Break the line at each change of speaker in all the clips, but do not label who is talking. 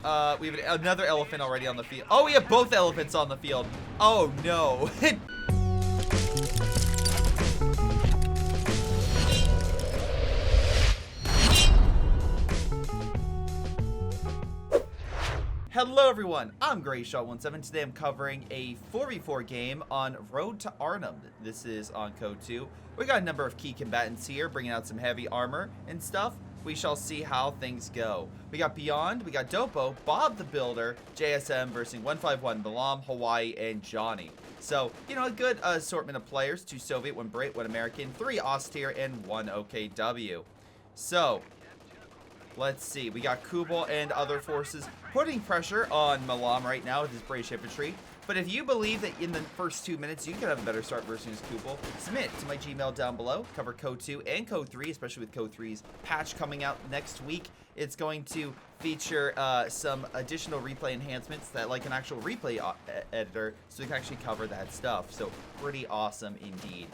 We have another elephant already on the field. Oh, we have both elephants on the field. Oh, no. Hello everyone, I'm Greyshot17. Today I'm covering a 4v4 game on Road to Arnhem. This is on CoH2. We got a number of key combatants here, bringing out some heavy armor and stuff. We shall see how things go. We got Beyond, we got Dopo, Bob the Builder, JSM versus 151, Milam, Hawaii, and Johnny. So, you know, a good assortment of players. 2 Soviet, 1 Brit, 1 American, 3 Austere, and 1 OKW. So, let's see. We got Kubel and other forces putting pressure on Milam right now with his British infantry. But if you believe that in the first 2 minutes you could have a better start versus Kubel, submit to my Gmail down below. Cover CoH2 and CoH3, especially with CoH3's patch coming out next week. It's going to feature some additional replay enhancements that like an actual replay editor, so we can actually cover that stuff. So pretty awesome indeed.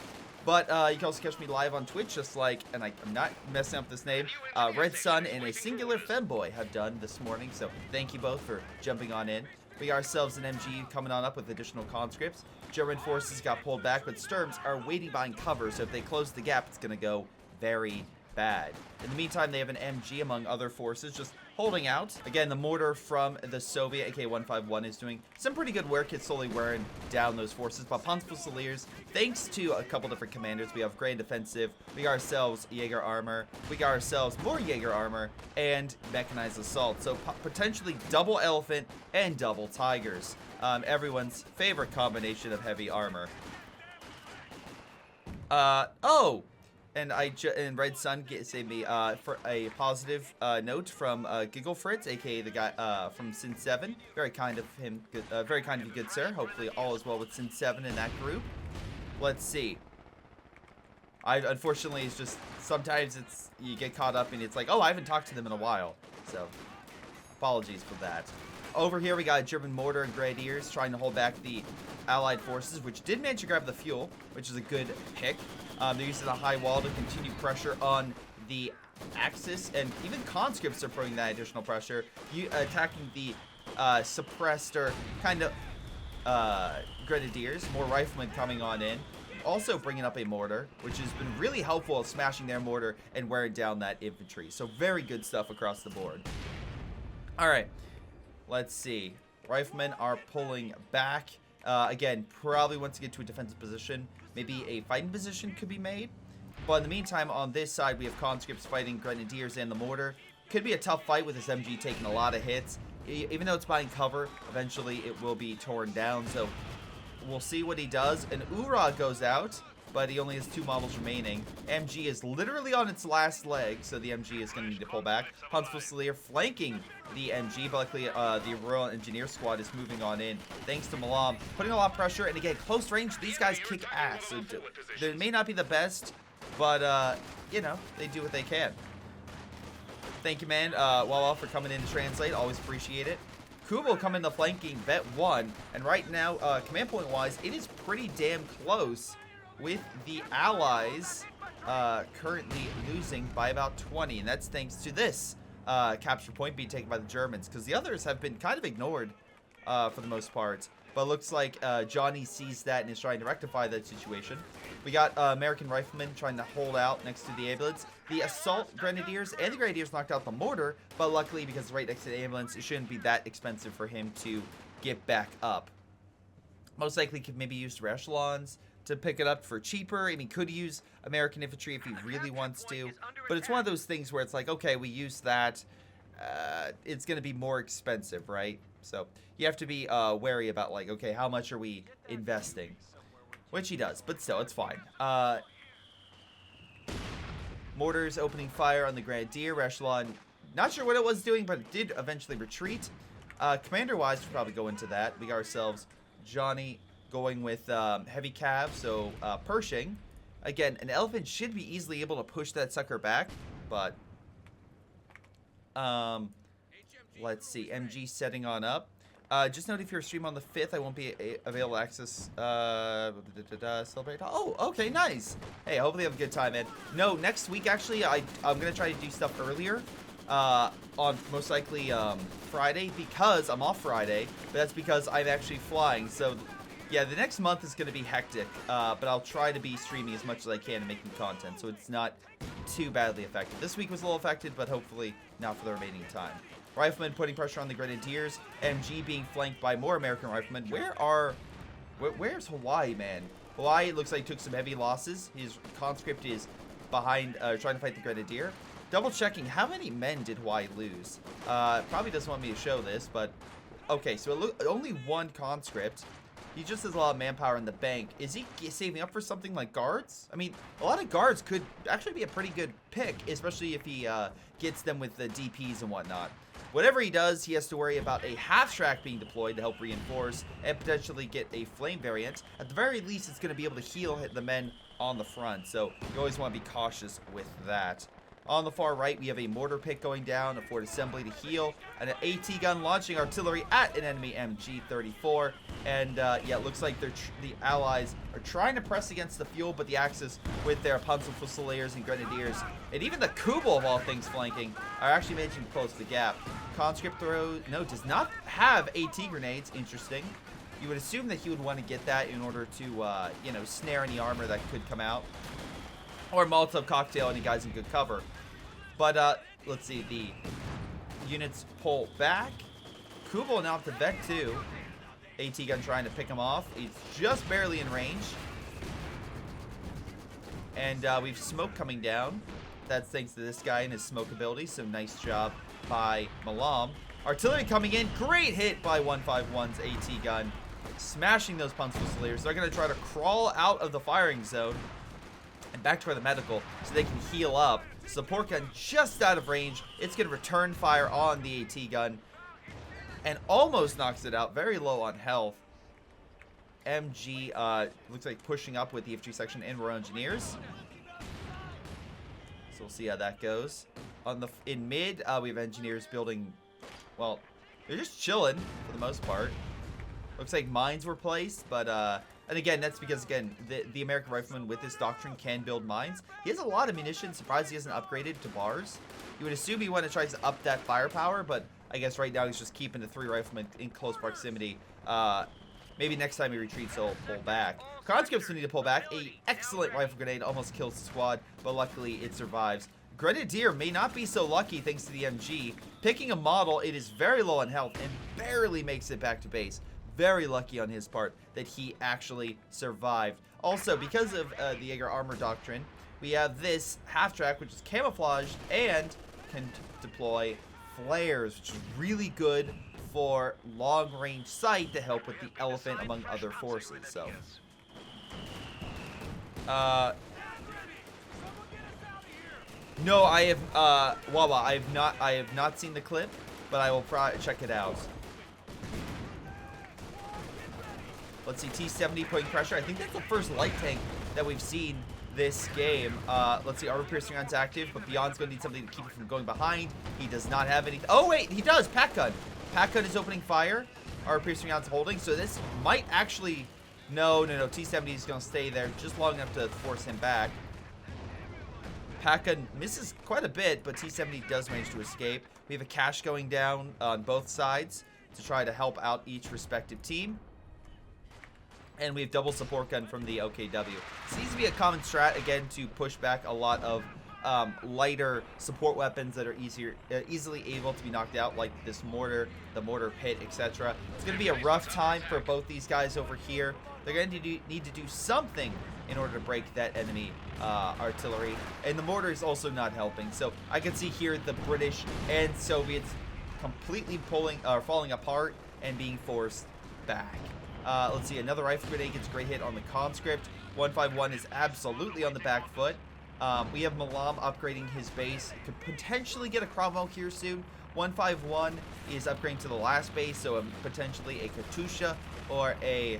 But you can also catch me live on Twitch, just like, and I'm not messing up this name, Red Sun and a singular femboy have done this morning. So thank you both for jumping on in. We got ourselves an MG coming on up with additional conscripts. German forces got pulled back, but Sturms are waiting behind cover. So if they close the gap, it's going to go very bad. In the meantime, they have an MG among other forces just holding out. Again, the mortar from the Soviet AK-151 is doing some pretty good work. It's slowly wearing down those forces. But Panzerfusiliers, thanks to a couple different commanders, we have Grand Defensive, we got ourselves Jaeger Armor, we got ourselves more Jaeger Armor, and Mechanized Assault. So potentially double Elephant and double Tigers. Everyone's favorite combination of heavy armor. And and Red Sun saved me for a positive note from Giggle Fritz, aka the guy from Sin 7. Very kind of him, very kind of you, good sir. Hopefully all is well with Sin 7 in that group. Let's see. Unfortunately, it's just sometimes you get caught up and it's like, oh, I haven't talked to them in a while. So apologies for that. Over here we got German mortar and grenadiers trying to hold back the Allied forces, which did manage to grab the fuel, which is a good pick. They're using a high wall to continue pressure on the Axis, and even conscripts are putting that additional pressure, attacking the suppressed or kind of grenadiers. More riflemen coming on in. Also bringing up a mortar, which has been really helpful at smashing their mortar and wearing down that infantry. So very good stuff across the board. All right. Let's see. Riflemen are pulling back. Again, probably once you get to a defensive position, maybe a fighting position could be made. But in the meantime, on this side, we have conscripts fighting grenadiers and the mortar. Could be a tough fight with this MG taking a lot of hits. Even though it's buying cover, eventually it will be torn down. So we'll see what he does. An Ura goes out, but he only has 2 models remaining. MG is literally on its last leg, so the MG is going to need to pull back. Panzerfusilier flanking the MG, but luckily the Royal Engineer Squad is moving on in, thanks to Milam, putting a lot of pressure. And again, close range, these guys kick ass. So they may not be the best, but, you know, they do what they can. Thank you, man, Walla, for coming in to translate. Always appreciate it. Kubel coming the flanking, bet 1. And right now, command point-wise, it is pretty damn close, with the Allies currently losing by about 20. And that's thanks to this capture point being taken by the Germans, because the others have been kind of ignored for the most part. But it looks like Johnny sees that and is trying to rectify that situation. We got American riflemen trying to hold out next to the ambulance. The assault grenadiers and the grenadiers knocked out the mortar, but luckily, because it's right next to the ambulance, it shouldn't be that expensive for him to get back up. Most likely could maybe use echelons to pick it up for cheaper. I mean, could use American infantry if he really wants to, but it's one of those things where it's like, okay, we use that, it's going to be more expensive, right? So you have to be wary about, like, okay, how much are we investing? Which he does, but still, it's fine. Mortars opening fire on the Grenadier. Echelon, not sure what it was doing, but it did eventually retreat. Commander-wise, we'll probably go into that. We got ourselves Johnny going with heavy cav, so Pershing. Again, an elephant should be easily able to push that sucker back, but let's see. MG setting on up. Just note if you're streaming on the 5th, I won't be available to access celebrate. Oh, okay, nice. Hey, hopefully you have a good time, man. No, next week, actually, I'm going to try to do stuff earlier. on most likely Friday, because I'm off Friday, but that's because I'm actually flying. So yeah, the next month is going to be hectic, but I'll try to be streaming as much as I can and making content, so it's not too badly affected. This week was a little affected, but hopefully not for the remaining time. Riflemen putting pressure on the Grenadiers. MG being flanked by more American riflemen. Where's Hawaii, man? Hawaii looks like took some heavy losses. His conscript is behind, trying to fight the Grenadier. Double checking, how many men did Hawaii lose? Probably doesn't want me to show this, but okay, so only one conscript. He just has a lot of manpower in the bank. Is he saving up for something like guards? I mean, a lot of guards could actually be a pretty good pick, especially if he gets them with the DPs and whatnot. Whatever he does, he has to worry about a half-track being deployed to help reinforce and potentially get a flame variant. At the very least, it's going to be able to heal the men on the front, so you always want to be cautious with that. On the far right, we have a mortar pit going down, a fort assembly to heal, and an AT gun launching artillery at an enemy MG-34. And yeah, it looks like the Allies are trying to press against the fuel, but the Axis, with their Panzerfusiliers and Grenadiers, and even the Kubel, of all things, flanking, are actually managing to close the gap. Conscript does not have AT grenades. Interesting. You would assume that he would want to get that in order to, you know, snare any armor that could come out. Or Molotov cocktail any guys in good cover. But, let's see, the units pull back. Kubel now up to Vec 2. AT gun trying to pick him off. He's just barely in range. And we've smoke coming down. That's thanks to this guy and his smoke ability. So nice job by Milam. Artillery coming in. Great hit by 151's AT gun. Smashing those Panzerfusiliers. They're going to try to crawl out of the firing zone and back toward the medical so they can heal up. Support gun just out of range. It's going to return fire on the AT gun and almost knocks it out. Very low on health. MG looks like pushing up with the infantry section and Royal Engineers. So we'll see how that goes. In mid, we have engineers building. Well, they're just chilling for the most part. Looks like mines were placed, but and again, that's because, again, the American rifleman with this doctrine can build mines. He has a lot of munitions. Surprised he hasn't upgraded to bars. You would assume he want to try to up that firepower, but I guess right now he's just keeping the 3 riflemen in close proximity. Maybe next time he retreats, he'll pull back. Conscripts need to pull back. A excellent rifle grenade almost kills the squad, but luckily it survives. Grenadier may not be so lucky thanks to the MG. Picking a model, it is very low on health and barely makes it back to base. Very lucky on his part that he actually survived. Also, because of the Jaeger armor doctrine, we have this half-track, which is camouflaged and can deploy flares, which is really good for long-range sight to help with the elephant, among other forces. So, no, I have Wawa. I have not seen the clip, but I will probably check it out. Let's see, T-70 putting pressure. I think that's the first light tank that we've seen this game. Let's see, armor piercing gun's active, but Beyond's going to need something to keep it from going behind. He does not have any. Oh, wait, he does. Pack gun. Pack gun is opening fire. Armor piercing gun's holding, so this might actually. No. T-70 is going to stay there just long enough to force him back. Pack gun misses quite a bit, but T-70 does manage to escape. We have a cache going down on both sides to try to help out each respective team. And we have double support gun from the OKW. Seems to be a common strat, again, to push back a lot of lighter support weapons that are easily able to be knocked out, like this mortar, the mortar pit, etc. It's going to be a rough time for both these guys over here. They're going to need to do something in order to break that enemy artillery. And the mortar is also not helping. So I can see here the British and Soviets completely falling apart and being forced back. Let's see, another rifle grenade gets a great hit on the conscript. 151 is absolutely on the back foot. We have Milam upgrading his base. Could potentially get a Cromwell here soon. 151 is upgrading to the last base, so potentially a Katusha or a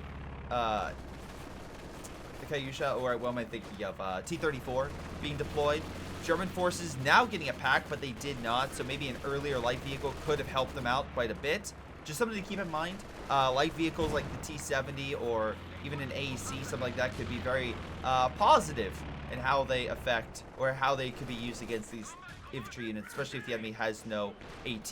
Kayusha, or what am I thinking of? T-34 being deployed. German forces now getting a pack, but they did not, so maybe an earlier light vehicle could have helped them out quite a bit. Just something to keep in mind. Light vehicles like the T-70 or even an AEC, something like that, could be very positive in how they affect or how they could be used against these infantry units, especially if the enemy has no AT.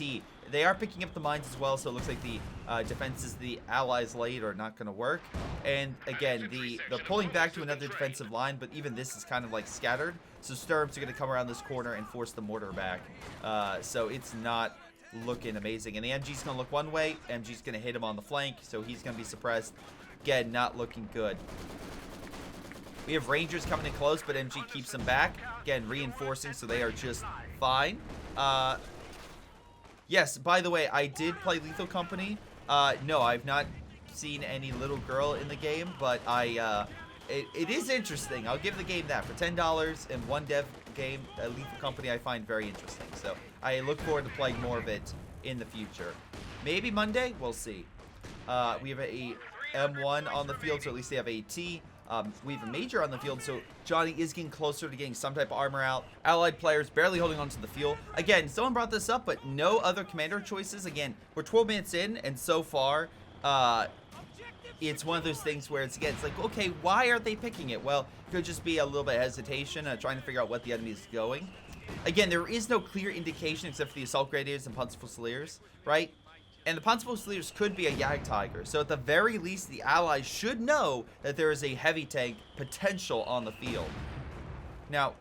They are picking up the mines as well, so it looks like the defenses the allies laid are not going to work. And again, they're pulling back to another defensive line, but even this is kind of like scattered. So Sturms are going to come around this corner and force the mortar back. So it's not looking amazing. And the MG's going to look one way. MG's going to hit him on the flank, so he's going to be suppressed. Again, not looking good. We have Rangers coming in close, but MG keeps them back. Again, reinforcing, so they are just fine. Yes, by the way, I did play Lethal Company. No, I've not seen any little girl in the game, but it is interesting. I'll give the game that. For $10 in one dev game, Lethal Company I find very interesting. So I look forward to playing more of it in the future. Maybe Monday? We'll see. We have a M1 on the field, so at least they have AT. We have a Major on the field, so Johnny is getting closer to getting some type of armor out. Allied players barely holding on to the field. Again, someone brought this up, but no other commander choices. Again, we're 12 minutes in, and so far, it's one of those things where it's like, okay, why aren't they picking it? Well, it could just be a little bit of hesitation, trying to figure out what the enemy is going. Again, there is no clear indication except for the Assault Grenadiers and Panzer Fusiliers, right? And the Panzer Fusiliers could be a Jagdtiger. So at the very least, the allies should know that there is a heavy tank potential on the field. Now,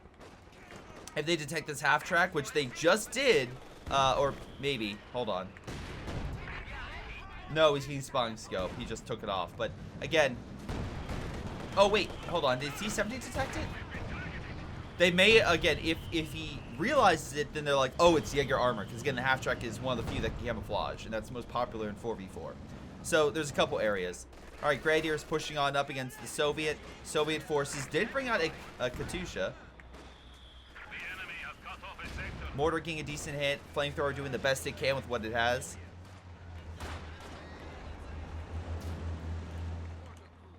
if they detect this half track, which they just did, or maybe, hold on. No, he's getting spotting scope. He just took it off. But again, oh wait, hold on. Did C-70 detect it? They may, again, if he realizes it, then they're like, oh, it's Jaeger armor. Because, again, the half-track is one of the few that can camouflage. And that's most popular in 4v4. So, there's a couple areas. All right, Grenadiers pushing on up against the Soviet. Soviet forces did bring out a Katyusha. Mortar getting a decent hit. Flamethrower doing the best it can with what it has.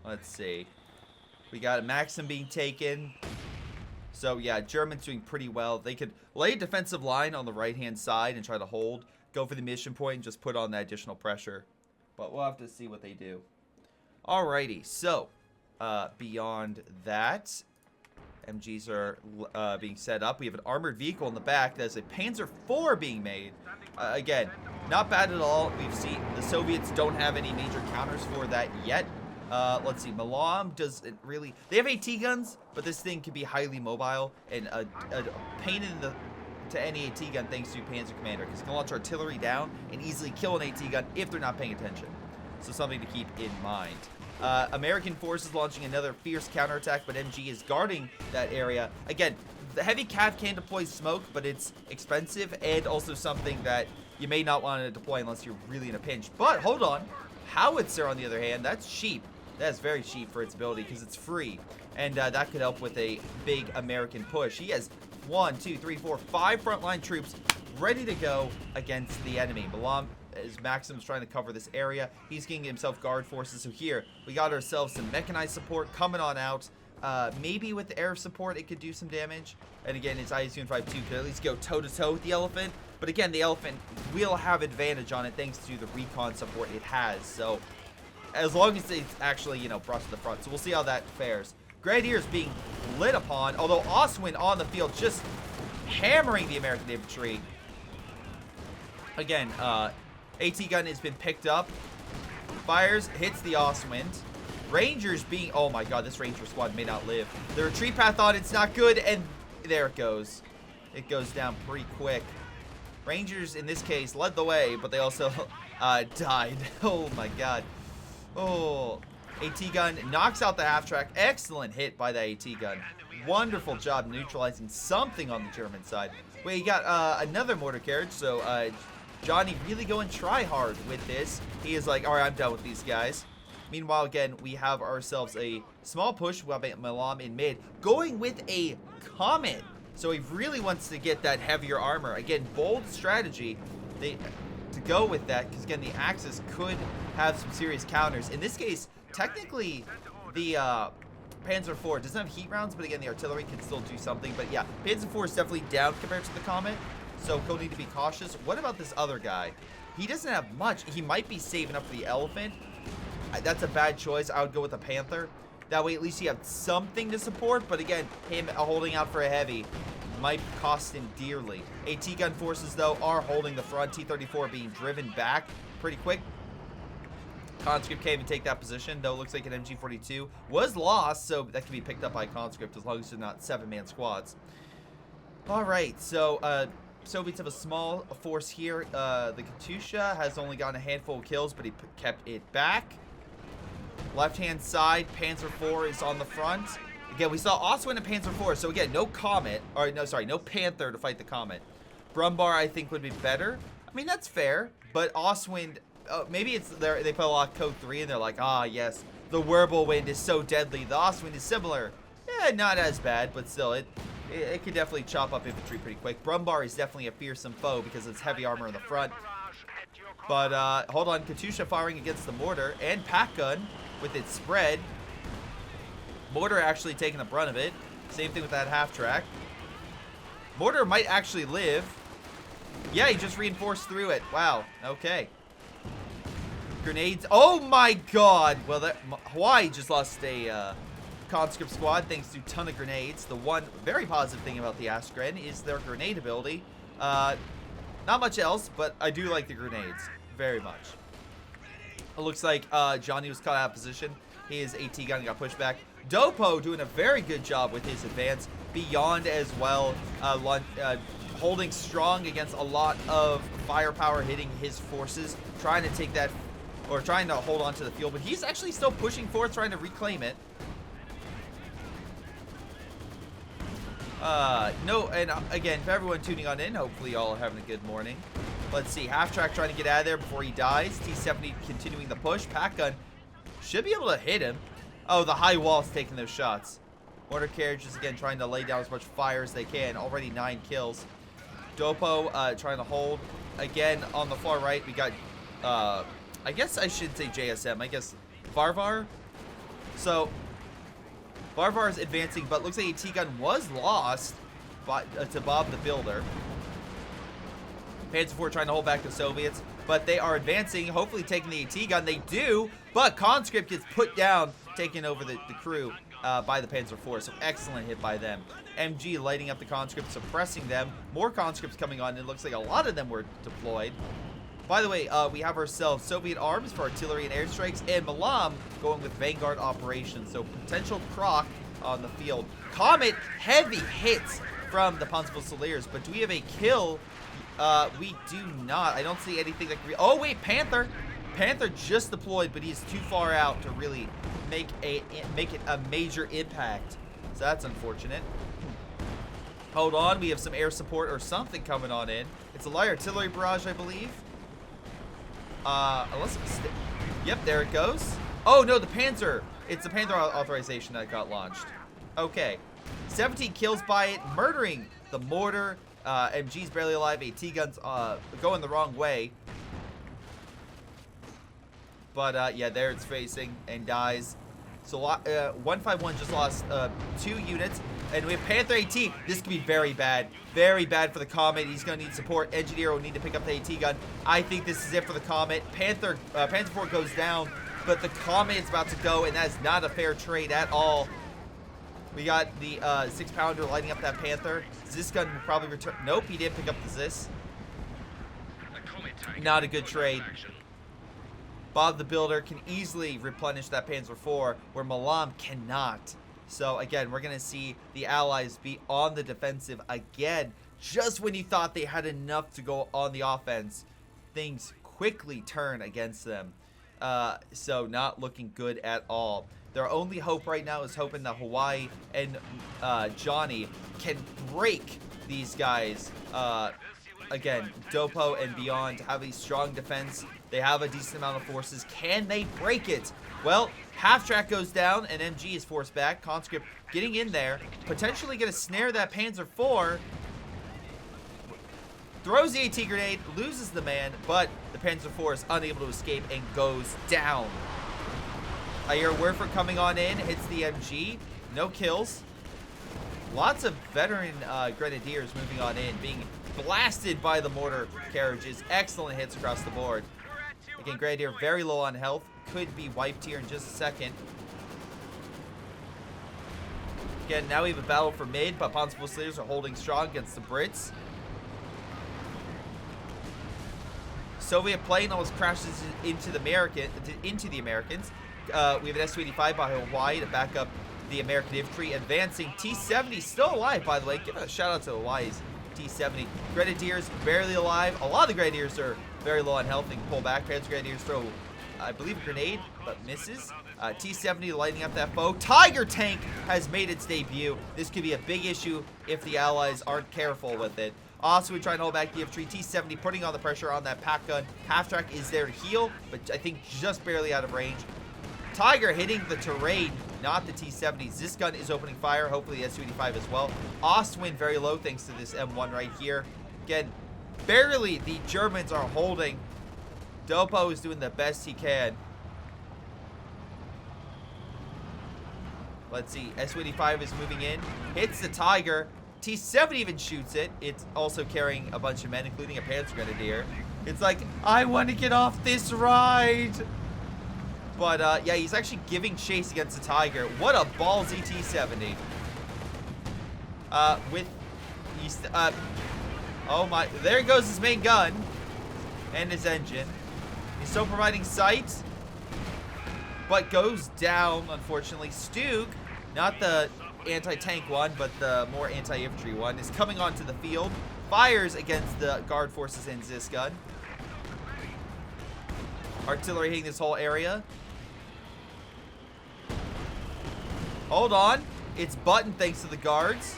Let's see. We got a Maxim being taken. So, yeah, Germans doing pretty well. They could lay a defensive line on the right-hand side and try to hold. Go for the mission point and just put on that additional pressure. But we'll have to see what they do. Alrighty, so, beyond that, MGs are being set up. We have an armored vehicle in the back. There's a Panzer IV being made. Again, not bad at all. We've seen the Soviets don't have any major counters for that yet. Let's see, Milam doesn't really... They have AT guns, but this thing can be highly mobile and a pain to any AT gun thanks to Panzer Commander, because it can launch artillery down and easily kill an AT gun if they're not paying attention. So something to keep in mind. American forces launching another fierce counterattack, but MG is guarding that area. Again, the heavy cav can deploy smoke, but it's expensive and also something that you may not want to deploy unless you're really in a pinch. But hold on, Howitzer on the other hand, that's cheap. That is very cheap for its ability because it's free. And that could help with a big American push. He has 1, 2, 3, 4, 5 frontline troops ready to go against the enemy. Milam, as Maxim's trying to cover this area, he's getting himself guard forces. So here, we got ourselves some mechanized support coming on out. Maybe with the air support, it could do some damage. And again, its IS-252 could at least go toe-to-toe with the Elephant. But again, the Elephant will have advantage on it thanks to the recon support it has. So as long as it's actually, you know, brought to the front. So we'll see how that fares. Grenadiers being lit upon, although Oswin on the field just hammering the American infantry. Again, AT gun has been picked up. Fires, hits the Oswind. Rangers being, oh my god, this Ranger squad may not live. The retreat path on it's not good, and there it goes. It goes down pretty quick. Rangers, in this case, led the way, but they also died. Oh my god. Oh, AT gun knocks out the half track. Excellent hit by the AT gun. Wonderful job neutralizing something on the German side. Wait, you got another mortar carriage. So Johnny really going try hard with this. He is like, all right, I'm done with these guys. Meanwhile, again, we have ourselves a small push. We have Milam in mid, going with a Comet. So he really wants to get that heavier armor. Again, bold strategy. To go with that, because again, the Axis could have some serious counters. In this case, technically, the Panzer IV doesn't have heat rounds, but again, the artillery can still do something. But yeah, Panzer IV is definitely down compared to the Comet, so he'll need to be cautious. What about this other guy? He doesn't have much. He might be saving up for the Elephant. That's a bad choice. I would go with the Panther. That way, at least you have something to support. But again, him holding out for a heavy might cost him dearly. AT gun forces, though, are holding the front. T-34 being driven back pretty quick. Conscript can't even take that position, though it looks like an MG42 was lost, so that can be picked up by Conscript as long as they're not 7-man squads. Alright, so Soviets have a small force here. The Katyusha has only gotten a handful of kills, but he kept it back. Left-hand side, Panzer IV is on the front. Again, we saw Ostwind and Panzer IV, so again, no Comet, or no, sorry, no Panther to fight the Comet. Brumbar, I think, would be better. I mean, that's fair, but Ostwind, maybe it's they put a lot of Code 3 and they're like, ah, yes, the Wirbelwind is so deadly. The Ostwind is similar. Yeah, not as bad, but still, it can definitely chop up infantry pretty quick. Brumbar is definitely a fearsome foe because it's heavy armor in the front. But, hold on, Katyusha firing against the mortar and pack gun with its spread. Mortar actually taking the brunt of it. Same thing with that half-track. Mortar might actually live. Yeah, he just reinforced through it. Wow, okay. Grenades. Oh my god! Well, Hawaii just lost a conscript squad thanks to a ton of grenades. The one very positive thing about the Askren is their grenade ability. Not much else, but I do like the grenades very much. It looks like Johnny was caught out of position. His AT gun got pushed back. Dopo doing a very good job with his advance. Beyond as well, holding strong against a lot of firepower hitting his forces, trying to take that, or trying to hold on to the field, but he's actually still pushing forward, trying to reclaim it. No, and again, for everyone tuning on in, hopefully y'all are having a good morning. Let's see, half-track trying to get out of there before he dies. T-70 continuing the push. Pack gun should be able to hit him. Oh, the high wall's taking those shots. Mortar carriages, again, trying to lay down as much fire as they can. Already 9 kills. Dopo trying to hold. Again, on the far right, we got, I guess I should say JSM. I guess Varvar. So, Varvar's advancing, but looks like a T-gun was lost to Bob the Builder. Panzer IV trying to hold back the Soviets, but they are advancing, hopefully taking the AT gun. They do, but Conscript gets put down, taking over the crew by the Panzer IV, so excellent hit by them. MG lighting up the Conscript, suppressing them. More Conscripts coming on. It looks like a lot of them were deployed. By the way, we have ourselves Soviet arms for artillery and airstrikes, and Milam going with Vanguard operations, so potential croc on the field. Comet, heavy hits from the Panzerfusiliers, but do we have a kill? We do not. I don't see anything that can be. Oh wait, Panther. Panther just deployed, but he's too far out to really make it a major impact. So that's unfortunate. Hold on, we have some air support or something coming on in. It's a light artillery barrage, I believe. Unless it's yep, there it goes. Oh no, the Panzer. It's the Panther authorization that got launched. Okay, 17 kills by it, murdering the mortar. MG's barely alive. AT guns going the wrong way. But yeah, there it's facing and dies. So 151 just lost 2 units. And we have Panther AT. This could be very bad. Very bad for the Comet. He's going to need support. Engineer will need to pick up the AT gun. I think this is it for the Comet. Panzer IV goes down, but the Comet is about to go, and that is not a fair trade at all. We got the 6-pounder lighting up that Panther. Zis gun will probably return. Nope, he didn't pick up the Zis. Not a good trade. Bob the Builder can easily replenish that Panzer IV, where Milam cannot. So again, we're going to see the Allies be on the defensive again. Just when you thought they had enough to go on the offense, things quickly turn against them. So not looking good at all. Their only hope right now is hoping that Hawaii and Johnny can break these guys. Again, Dopo and beyond have a strong defense. They have a decent amount of forces. Can they break it? Well, half-track goes down and MG is forced back. Conscript getting in there. Potentially going to snare that Panzer IV. Throws the AT grenade, loses the man, but the Panzer IV is unable to escape and goes down. I hear Werfer coming on in, hits the MG. No kills. Lots of veteran grenadiers moving on in, being blasted by the mortar carriages. Excellent hits across the board. Again, Grenadier very low on health. Could be wiped here in just a second. Again, now we have a battle for mid, but Panzer Fusiliers are holding strong against the Brits. Soviet plane almost crashes into the Americans. We have an Su-85 by Hawaii to back up the American infantry. Advancing. T-70 still alive, by the way. Give a shout out to Hawaii's T-70. Grenadiers barely alive. A lot of the Grenadiers are very low on health and can pull back. Panzer Grenadiers throw, I believe, a grenade, but misses. T-70 lighting up that foe. Tiger tank has made its debut. This could be a big issue if the Allies aren't careful with it. Also, we try and hold back the infantry. T-70 putting all the pressure on that pack gun. Half-track is there to heal, but I think just barely out of range. Tiger hitting the terrain, not the T-70s. This gun is opening fire, hopefully the Su-85 as well. Ostwind very low thanks to this M1 right here. Again, barely the Germans are holding. Dopo is doing the best he can. Let's see, Su-85 is moving in. Hits the Tiger. T-70 even shoots it. It's also carrying a bunch of men, including a Panzer Grenadier. It's like, I want to get off this ride. But, yeah, he's actually giving chase against the Tiger. What a ballsy T-70. Oh my, there goes his main gun. And his engine. He's still providing sight. But goes down, unfortunately. Stug, not the anti-tank one, but the more anti-infantry one, is coming onto the field. Fires against the guard forces in this gun. Artillery hitting this whole area. Hold on. It's button thanks to the guards.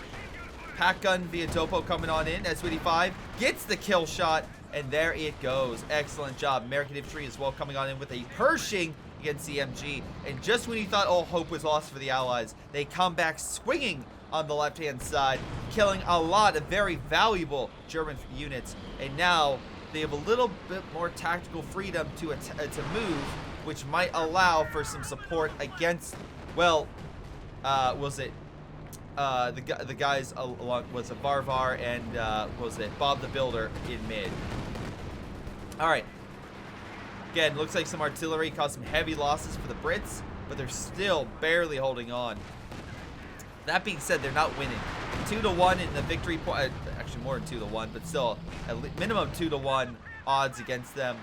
Pack gun via Topo coming on in. Su-85 gets the kill shot, and there it goes. Excellent job. American infantry as well coming on in with a Pershing against CMG. And just when you thought all hope was lost for the Allies, they come back swinging on the left-hand side, killing a lot of very valuable German units. And now they have a little bit more tactical freedom to move, which might allow for some support against, well, was it the guys along, was it Varvar and was it Bob the Builder in mid. All right. Again, looks like some artillery caused some heavy losses for the Brits, but they're still barely holding on. That being said, they're not winning. 2-1 in the victory point. Actually, more than 2-1, but still, at minimum 2-1 odds against them.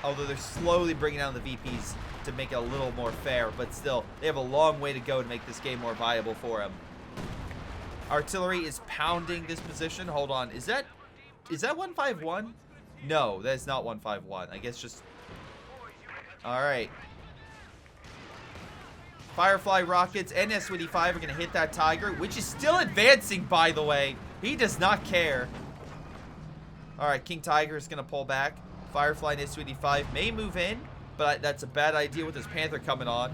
Although they're slowly bringing down the VPs to make it a little more fair, but still, they have a long way to go to make this game more viable for them. Artillery is pounding this position. Hold on, is that 151? No, that is not 151. I guess just. All right. Firefly rockets and Su-85 are going to hit that Tiger, which is still advancing, by the way. He does not care. All right, King Tiger is going to pull back. Firefly and Su-85 may move in, but that's a bad idea with this Panther coming on.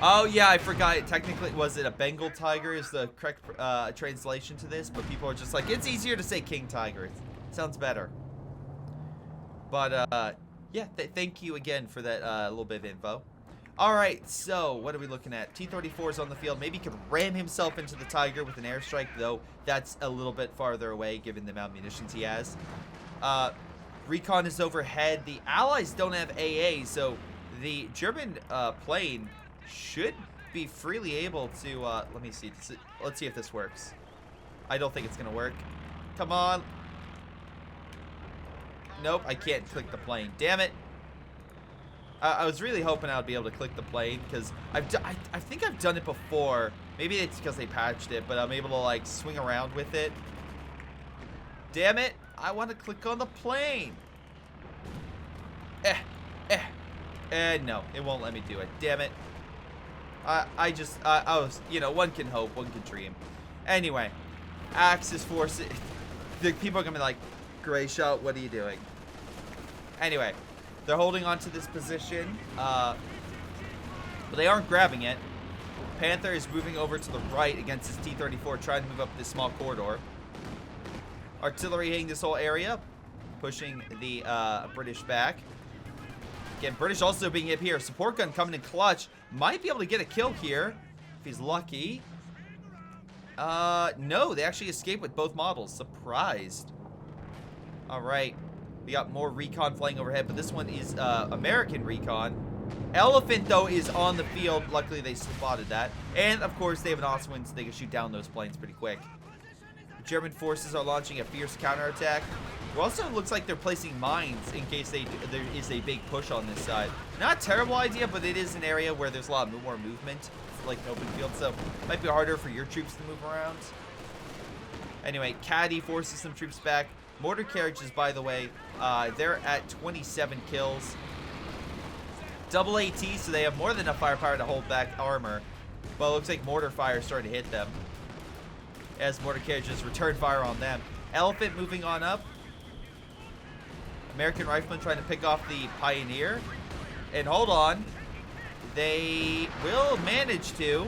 Oh, yeah, I forgot. Technically, was it a Bengal Tiger is the correct translation to this, but people are just like, it's easier to say King Tiger. It sounds better. But, yeah, thank you again for that little bit of info. All right, so what are we looking at? T-34 is on the field. Maybe he could ram himself into the Tiger with an airstrike, though that's a little bit farther away given the amount of munitions he has. Recon is overhead. The Allies don't have AA, so the German plane should be freely able to, let me see. Let's see if this works. I don't think it's going to work. Come on. Nope, I can't click the plane. Damn it. I was really hoping I would be able to click the plane because I think I've done it before. Maybe it's because they patched it, but I'm able to like swing around with it. Damn it. I want to click on the plane. No, it won't let me do it. Damn it. I was, you know, one can hope, one can dream. Anyway, Axis forces. The people are going to be like, Greyshot, what are you doing? Anyway, they're holding on to this position, but they aren't grabbing it. Panther is moving over to the right against his T-34, trying to move up this small corridor. Artillery hitting this whole area, pushing the British back. Again, British also being hit here. Support gun coming in clutch. Might be able to get a kill here if he's lucky. No, they actually escaped with both models. Surprised. All right. We got more recon flying overhead, but this one is American recon. Elephant, though, is on the field. Luckily, they spotted that. And, of course, they have an awesome win, so they can shoot down those planes pretty quick. The German forces are launching a fierce counterattack. It also looks like they're placing mines in case there is a big push on this side. Not a terrible idea, but it is an area where there's a lot more movement. It's like an open field, so it might be harder for your troops to move around. Anyway, Caddy forces some troops back. Mortar carriages, by the way, they're at 27 kills. Double AT, so they have more than enough firepower to hold back armor. But it looks like mortar fire is starting to hit them, as mortar carriages return fire on them. Elephant moving on up. American Riflemen trying to pick off the Pioneer. And hold on. They will manage to.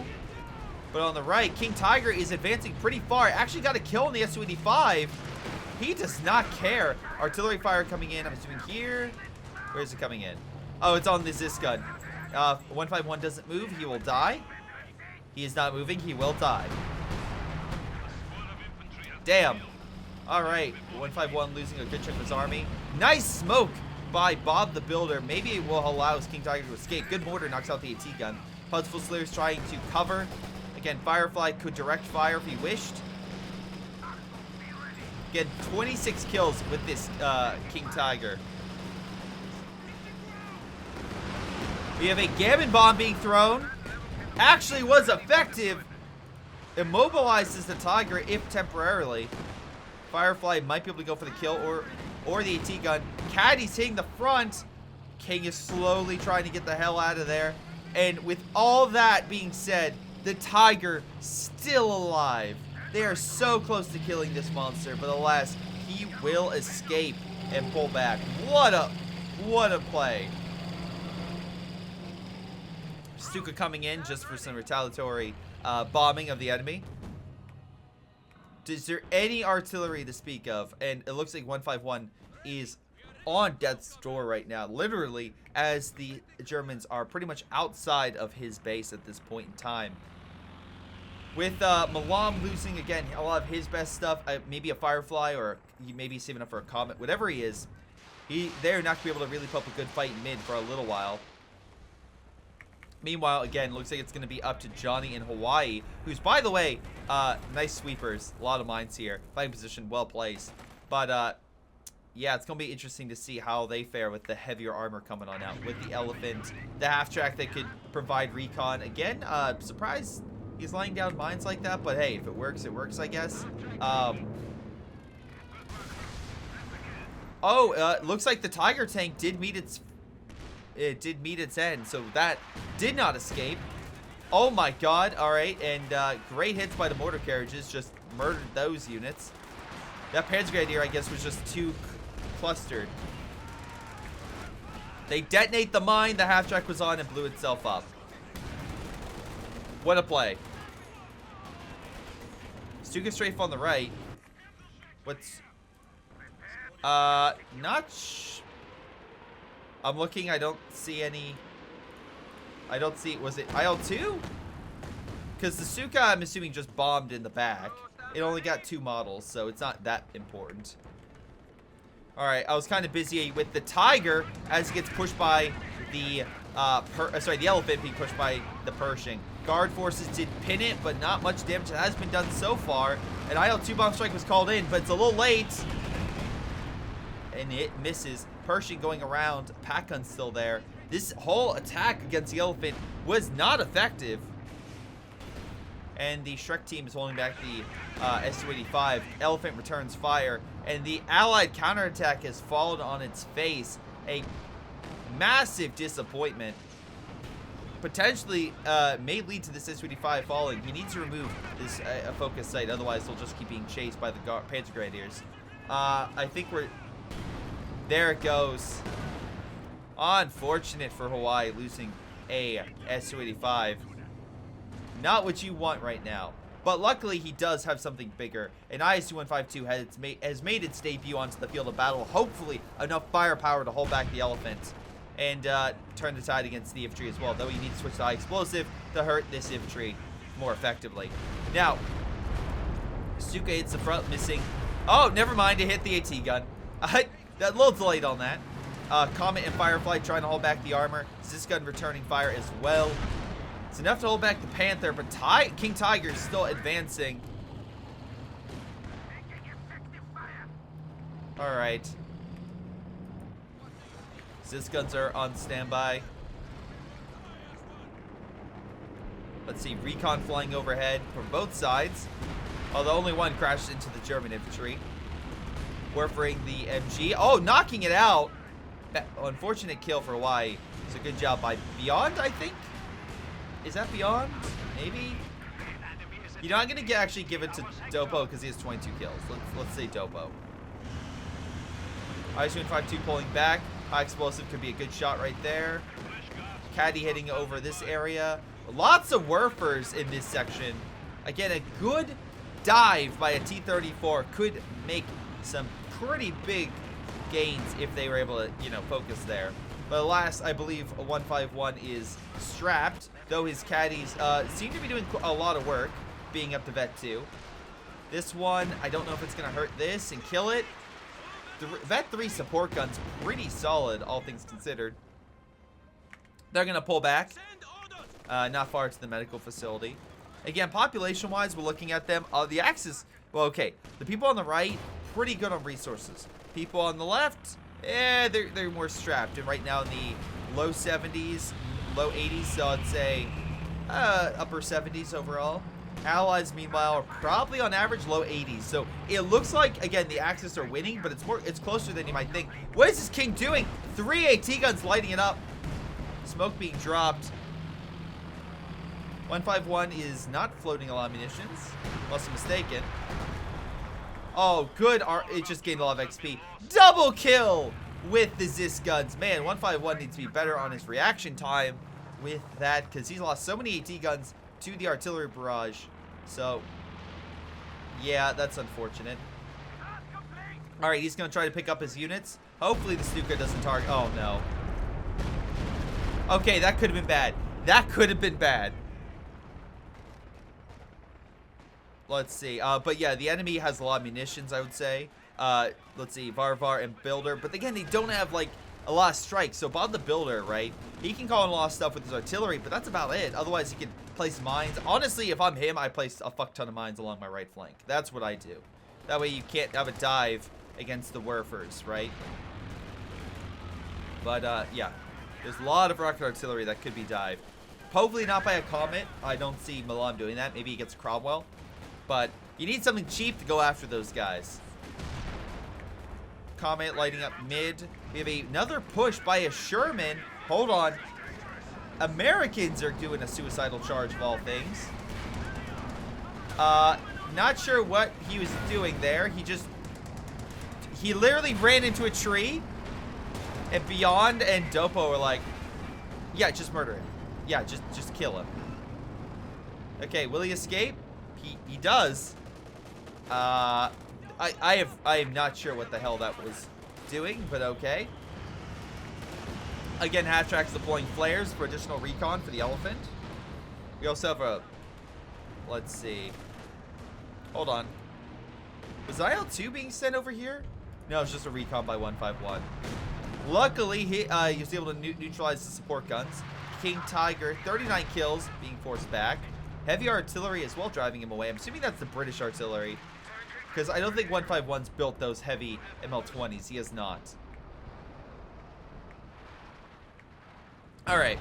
But on the right, King Tiger is advancing pretty far. Actually got a kill on the Su-85. He does not care. Artillery fire coming in. I'm assuming here. Where is it coming in? Oh, it's on the Zis gun. 151 doesn't move. He will die. He is not moving. He will die. Damn. All right. 151 losing a good chunk of his army. Nice smoke by Bob the Builder. Maybe it will allow his King Tiger to escape. Good mortar knocks out the AT gun. Pud's Fusileers trying to cover. Again, Firefly could direct fire if he wished. Again, 26 kills with this King Tiger. We have a Gammon Bomb being thrown. Actually was effective. Immobilizes the Tiger, if temporarily. Firefly might be able to go for the kill or the AT gun. Caddy's hitting the front. King is slowly trying to get the hell out of there. And with all that being said, the Tiger still alive. They are so close to killing this monster, but alas, he will escape and pull back. What a play. Stuka coming in just for some retaliatory bombing of the enemy. Is there any artillery to speak of? And it looks like 151 is on death's door right now, literally, as the Germans are pretty much outside of his base at this point in time. With Milam losing, again, a lot of his best stuff, maybe a Firefly, or maybe saving up for a Comet, whatever he is, they're not going to be able to really put up a good fight in mid for a little while. Meanwhile, again, looks like it's going to be up to Johnny in Hawaii, who's, by the way, nice sweepers. A lot of mines here. Fighting position, well placed. But, yeah, it's going to be interesting to see how they fare with the heavier armor coming on out. With the Elephant, the half-track that could provide recon. Again, surprised he's laying down mines like that, but hey, if it works, I guess. Looks like the Tiger tank did meet its end, so that did not escape. Oh my god. All right, and great hits by the mortar carriages, just murdered those units. That Panzergrenadier, I guess, was just too clustered. They detonate the mine the half-track was on and blew itself up. What a play. Stuka strafe on the right. What's I'm looking, I don't see any. Was it IL-2? Because the Stuka, I'm assuming, just bombed in the back. It only got 2 models, so it's not that important. Alright, I was kind of busy with the Tiger as it gets pushed by the, the Elephant being pushed by the Pershing. Guard forces did pin it, but not much damage has been done so far. An IL-2 bomb strike was called in, but it's a little late. And it misses. Pershing going around. Pack gun's still there. This whole attack against the Elephant was not effective. And the Shrek team is holding back the Su-85. Elephant returns fire. And the Allied counterattack has fallen on its face. A massive disappointment. Potentially may lead to this Su-85 falling. He needs to remove this focus site. Otherwise, they'll just keep being chased by the Panzergrenadiers. I think we're... There it goes. Unfortunate for Hawaii losing a Su-85. Not what you want right now. But luckily, he does have something bigger. An IS-2152 has made its debut onto the field of battle. Hopefully, enough firepower to hold back the Elephant. And turn the tide against the infantry as well. Though he needs to switch to high explosive to hurt this infantry more effectively. Now, Stuka hits the front, missing. Oh, never mind. It hit the AT gun. That little delayed on that. Comet and Firefly trying to hold back the armor. Zisgun returning fire as well. It's enough to hold back the Panther, but King Tiger is still advancing. Alright. Zisguns are on standby. Let's see, recon flying overhead from both sides. Although only one crashed into the German infantry. Warfering the MG. Oh, knocking it out. Unfortunate kill for Y. It's a good job by Beyond, I think. Is that Beyond? Maybe? You know, I'm going to actually give it to Dopo because he has 22 kills. Let's say Dopo. I-252 pulling back. High explosive could be a good shot right there. Caddy hitting over this area. Lots of Werfers in this section. Again, a good dive by a T-34 could make some pretty big gains if they were able to, you know, focus there. But alas, I believe a 151 is strapped, though his caddies seem to be doing a lot of work, being up to Vet 2. This one, I don't know if it's going to hurt this and kill it. The Vet 3 support gun's pretty solid, all things considered. They're going to pull back. Not far to the medical facility. Again, population-wise, we're looking at them. The Axis, well, okay. The people on the right, pretty good on resources. People on the left, they're more strapped. And right now in the low 70s, low 80s, so I'd say upper 70s overall. Allies, meanwhile, are probably on average low 80s. So it looks like, again, the Axis are winning, but it's closer than you might think. What is this King doing? 3 AT guns lighting it up. Smoke being dropped. 151 is not floating a lot of munitions, unless I'm mistaken. Oh, good. It just gained a lot of XP. Double kill with the Zis guns. Man, 151 needs to be better on his reaction time with that, because he's lost so many AT guns to the artillery barrage. So, yeah, that's unfortunate. All right, he's going to try to pick up his units. Hopefully the Stuka doesn't target. Oh, no. Okay, that could have been bad. That could have been bad. Let's see. But yeah, the enemy has a lot of munitions, I would say. Let's see. Varvar and Builder. But again, they don't have, like, a lot of strikes. So Bob the Builder, right? He can call in a lot of stuff with his artillery, but that's about it. Otherwise, he can place mines. Honestly, if I'm him, I place a fuck ton of mines along my right flank. That's what I do. That way you can't have a dive against the Werfers, right? But, yeah. There's a lot of rocket artillery that could be dived. Hopefully not by a Comet. I don't see Milam doing that. Maybe he gets Cromwell. But you need something cheap to go after those guys. Comet lighting up mid. We have another push by a Sherman. Hold on. Americans are doing a suicidal charge of all things. Not sure what he was doing there. He literally ran into a tree. And Beyond and Dopo are like, yeah, just murder him. Yeah, just kill him. Okay, will he escape? He does. I am not sure what the hell that was doing, but okay. Again, half-tracks deploying flares for additional recon for the Elephant. We also have a... Let's see. Hold on. Was IL-2 being sent over here? No, it's just a recon by 151. Luckily, he was able to neutralize the support guns. King Tiger, 39 kills, being forced back. Heavy artillery as well, driving him away. I'm assuming that's the British artillery, because I don't think 151's built those heavy ML-20s. He has not. All right.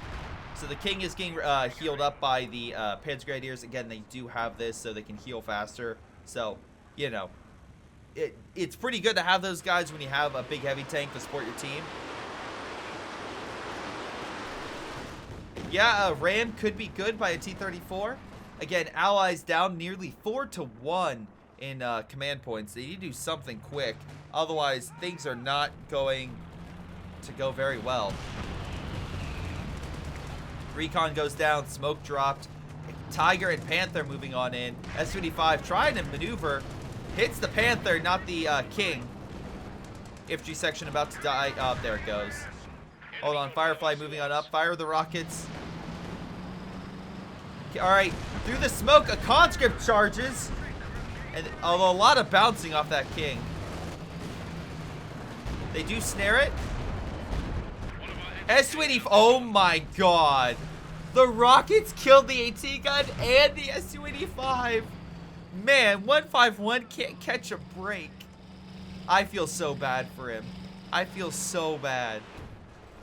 So the King is getting healed up by the Panzergrenadiers. Again, they do have this, so they can heal faster. So, you know, it's pretty good to have those guys when you have a big heavy tank to support your team. Yeah, Ram could be good by a T-34. Again, Allies down nearly 4-1 in command points. They need to do something quick. Otherwise, things are not going to go very well. Recon goes down. Smoke dropped. Tiger and Panther moving on in. S-25 trying to maneuver. Hits the Panther, not the King. Infantry section about to die. Oh, there it goes. Hold on. Firefly moving on up. Fire the rockets. All right, through the smoke, a conscript charges, and although a lot of bouncing off that King, they do snare it. S-20, oh my god. The rockets killed the AT gun and the S-25. Man, 151 can't catch a break. I feel so bad for him. I feel so bad.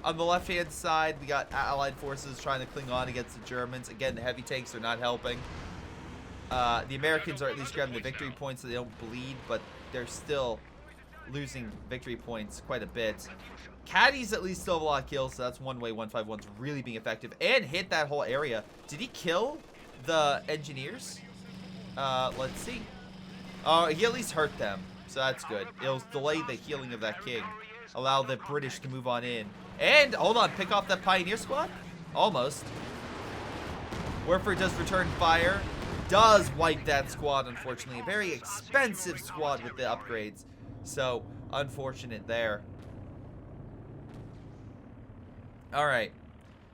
On the left-hand side, we got Allied forces trying to cling on against the Germans. Again, the heavy tanks are not helping. The Americans are at least grabbing the victory points so they don't bleed, but they're still losing victory points quite a bit. Caddies at least still have a lot of kills, so that's one way 151's really being effective. And hit that whole area. Did he kill the engineers? Let's see. Oh, he at least hurt them, so that's good. It'll delay the healing of that king. Allow the British to move on in. And, hold on, pick off that Pioneer squad? Almost. Werfer does return fire. Does wipe that squad, unfortunately. A very expensive squad with the upgrades. So, unfortunate there. Alright.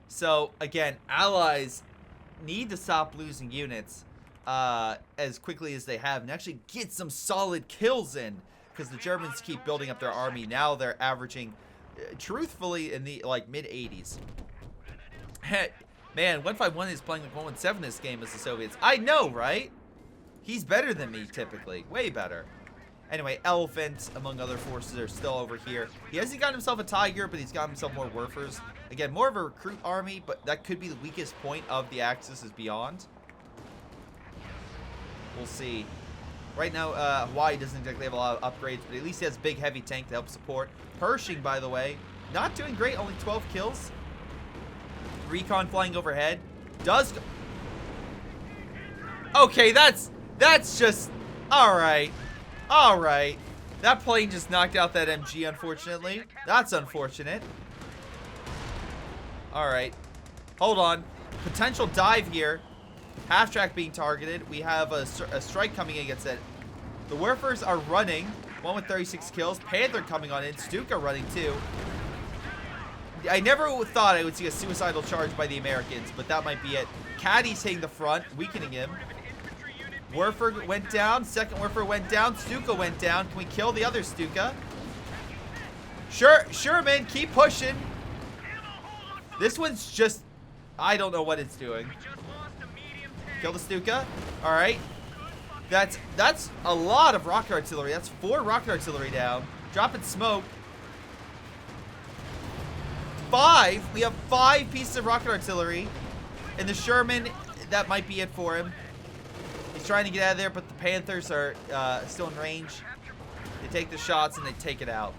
So, again, Allies need to stop losing units as quickly as they have and actually get some solid kills in. Because the Germans keep building up their army. Now they're averaging, truthfully, in the, like, mid-80s. Man, 151 is playing like 117 this game as the Soviets. I know, right? He's better than me, typically. Way better. Anyway, Elephant, among other forces, are still over here. He hasn't got himself a Tiger, but he's got himself more Werfers. Again, more of a recruit army, but that could be the weakest point of the Axis is beyond. We'll see. Right now, Hawaii doesn't exactly have a lot of upgrades, but at least he has a big heavy tank to help support. Pershing, by the way, not doing great, only 12 kills. Recon flying overhead. Does go okay, that's just alright. Alright. That plane just knocked out that MG, unfortunately. That's unfortunate. Alright. Hold on. Potential dive here. Half-track being targeted. We have a strike coming in against it. The Werfers are running. One with 36 kills. Panther coming on in. Stuka running too. I never thought I would see a suicidal charge by the Americans, but that might be it. Caddy's hitting the front, weakening him. Werfer went down. Second Werfer went down. Stuka went down. Can we kill the other Stuka? Sure, man. Keep pushing. This one's just... I don't know what it's doing. Kill the Stuka. All right. That's a lot of rocket artillery. That's 4 rocket artillery down. Dropping smoke. 5. We have 5 pieces of rocket artillery. And the Sherman, that might be it for him. He's trying to get out of there, but the Panthers are still in range. They take the shots and they take it out.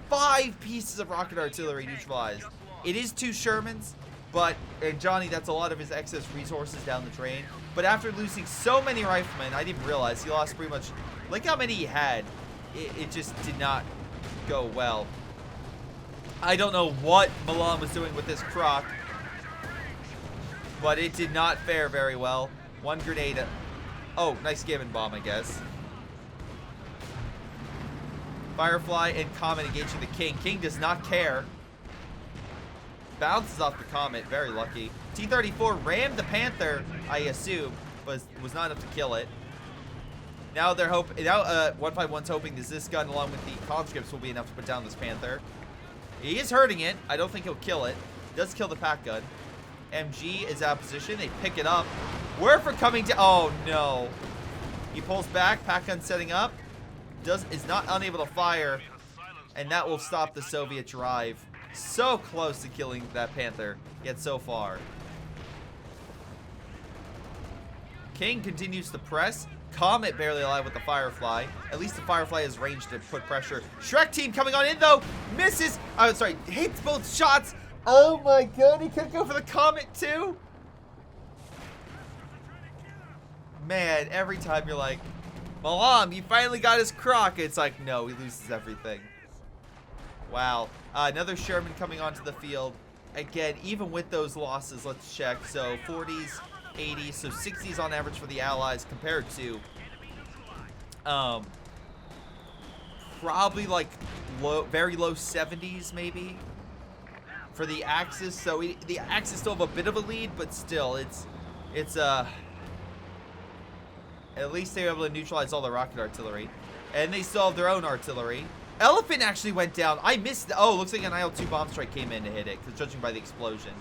5 pieces of rocket artillery neutralized. It is 2 Shermans, but, and Johnny, that's a lot of his excess resources down the drain. But after losing so many riflemen, I didn't realize he lost pretty much, look how many he had. It just did not go well. I don't know what Milam was doing with this croc, but it did not fare very well. 1 grenade. Oh, nice Gammon bomb, I guess. Firefly and Comet engaging the King. King does not care. Bounces off the Comet. Very lucky. T-34 rammed the Panther, I assume, but was not enough to kill it. Now they're hoping. Now 151's hoping this gun along with the conscripts will be enough to put down this Panther. He is hurting it. I don't think he'll kill it. Does kill the pack gun. MG is out of position. They pick it up. Werfer coming down. Oh no. He pulls back. Pack gun setting up. Is not unable to fire. And that will stop the Soviet drive. So close to killing that Panther. Yet so far. King continues to press. Comet barely alive with the Firefly. At least the Firefly has range to put pressure. Shrek team coming on in though. Misses. Oh, sorry. Hits both shots. Oh my god. He could go for the Comet too. Man, every time you're like, Milam, you finally got his croc. It's like, no, he loses everything. Wow. Another Sherman coming onto the field. Again, even with those losses, let's check. So 40s. 80s, so 60s on average for the Allies compared to probably like very low 70s maybe for the Axis. So the Axis still have a bit of a lead, but still it's at least they were able to neutralize all the rocket artillery, and they still have their own artillery. Elephant actually went down. I missed the, oh, looks like an IL-2 bomb strike came in to hit it, because judging by the explosion.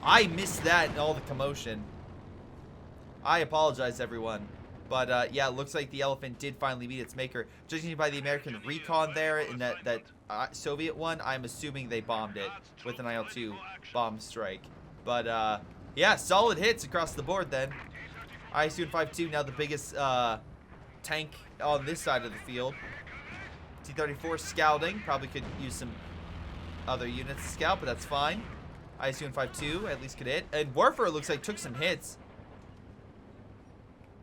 I missed that and all the commotion. I apologize, everyone. But, yeah, it looks like the Elephant did finally meet its maker. Judging by the American recon there in that Soviet one, I'm assuming they bombed it with an IL-2 bomb strike. But, yeah, solid hits across the board then. ISU-5-2, now the biggest tank on this side of the field. T-34 scouting. Probably could use some other units to scout, but that's fine. ISU-5-2 at least could hit. And Warfare, it looks like, took some hits.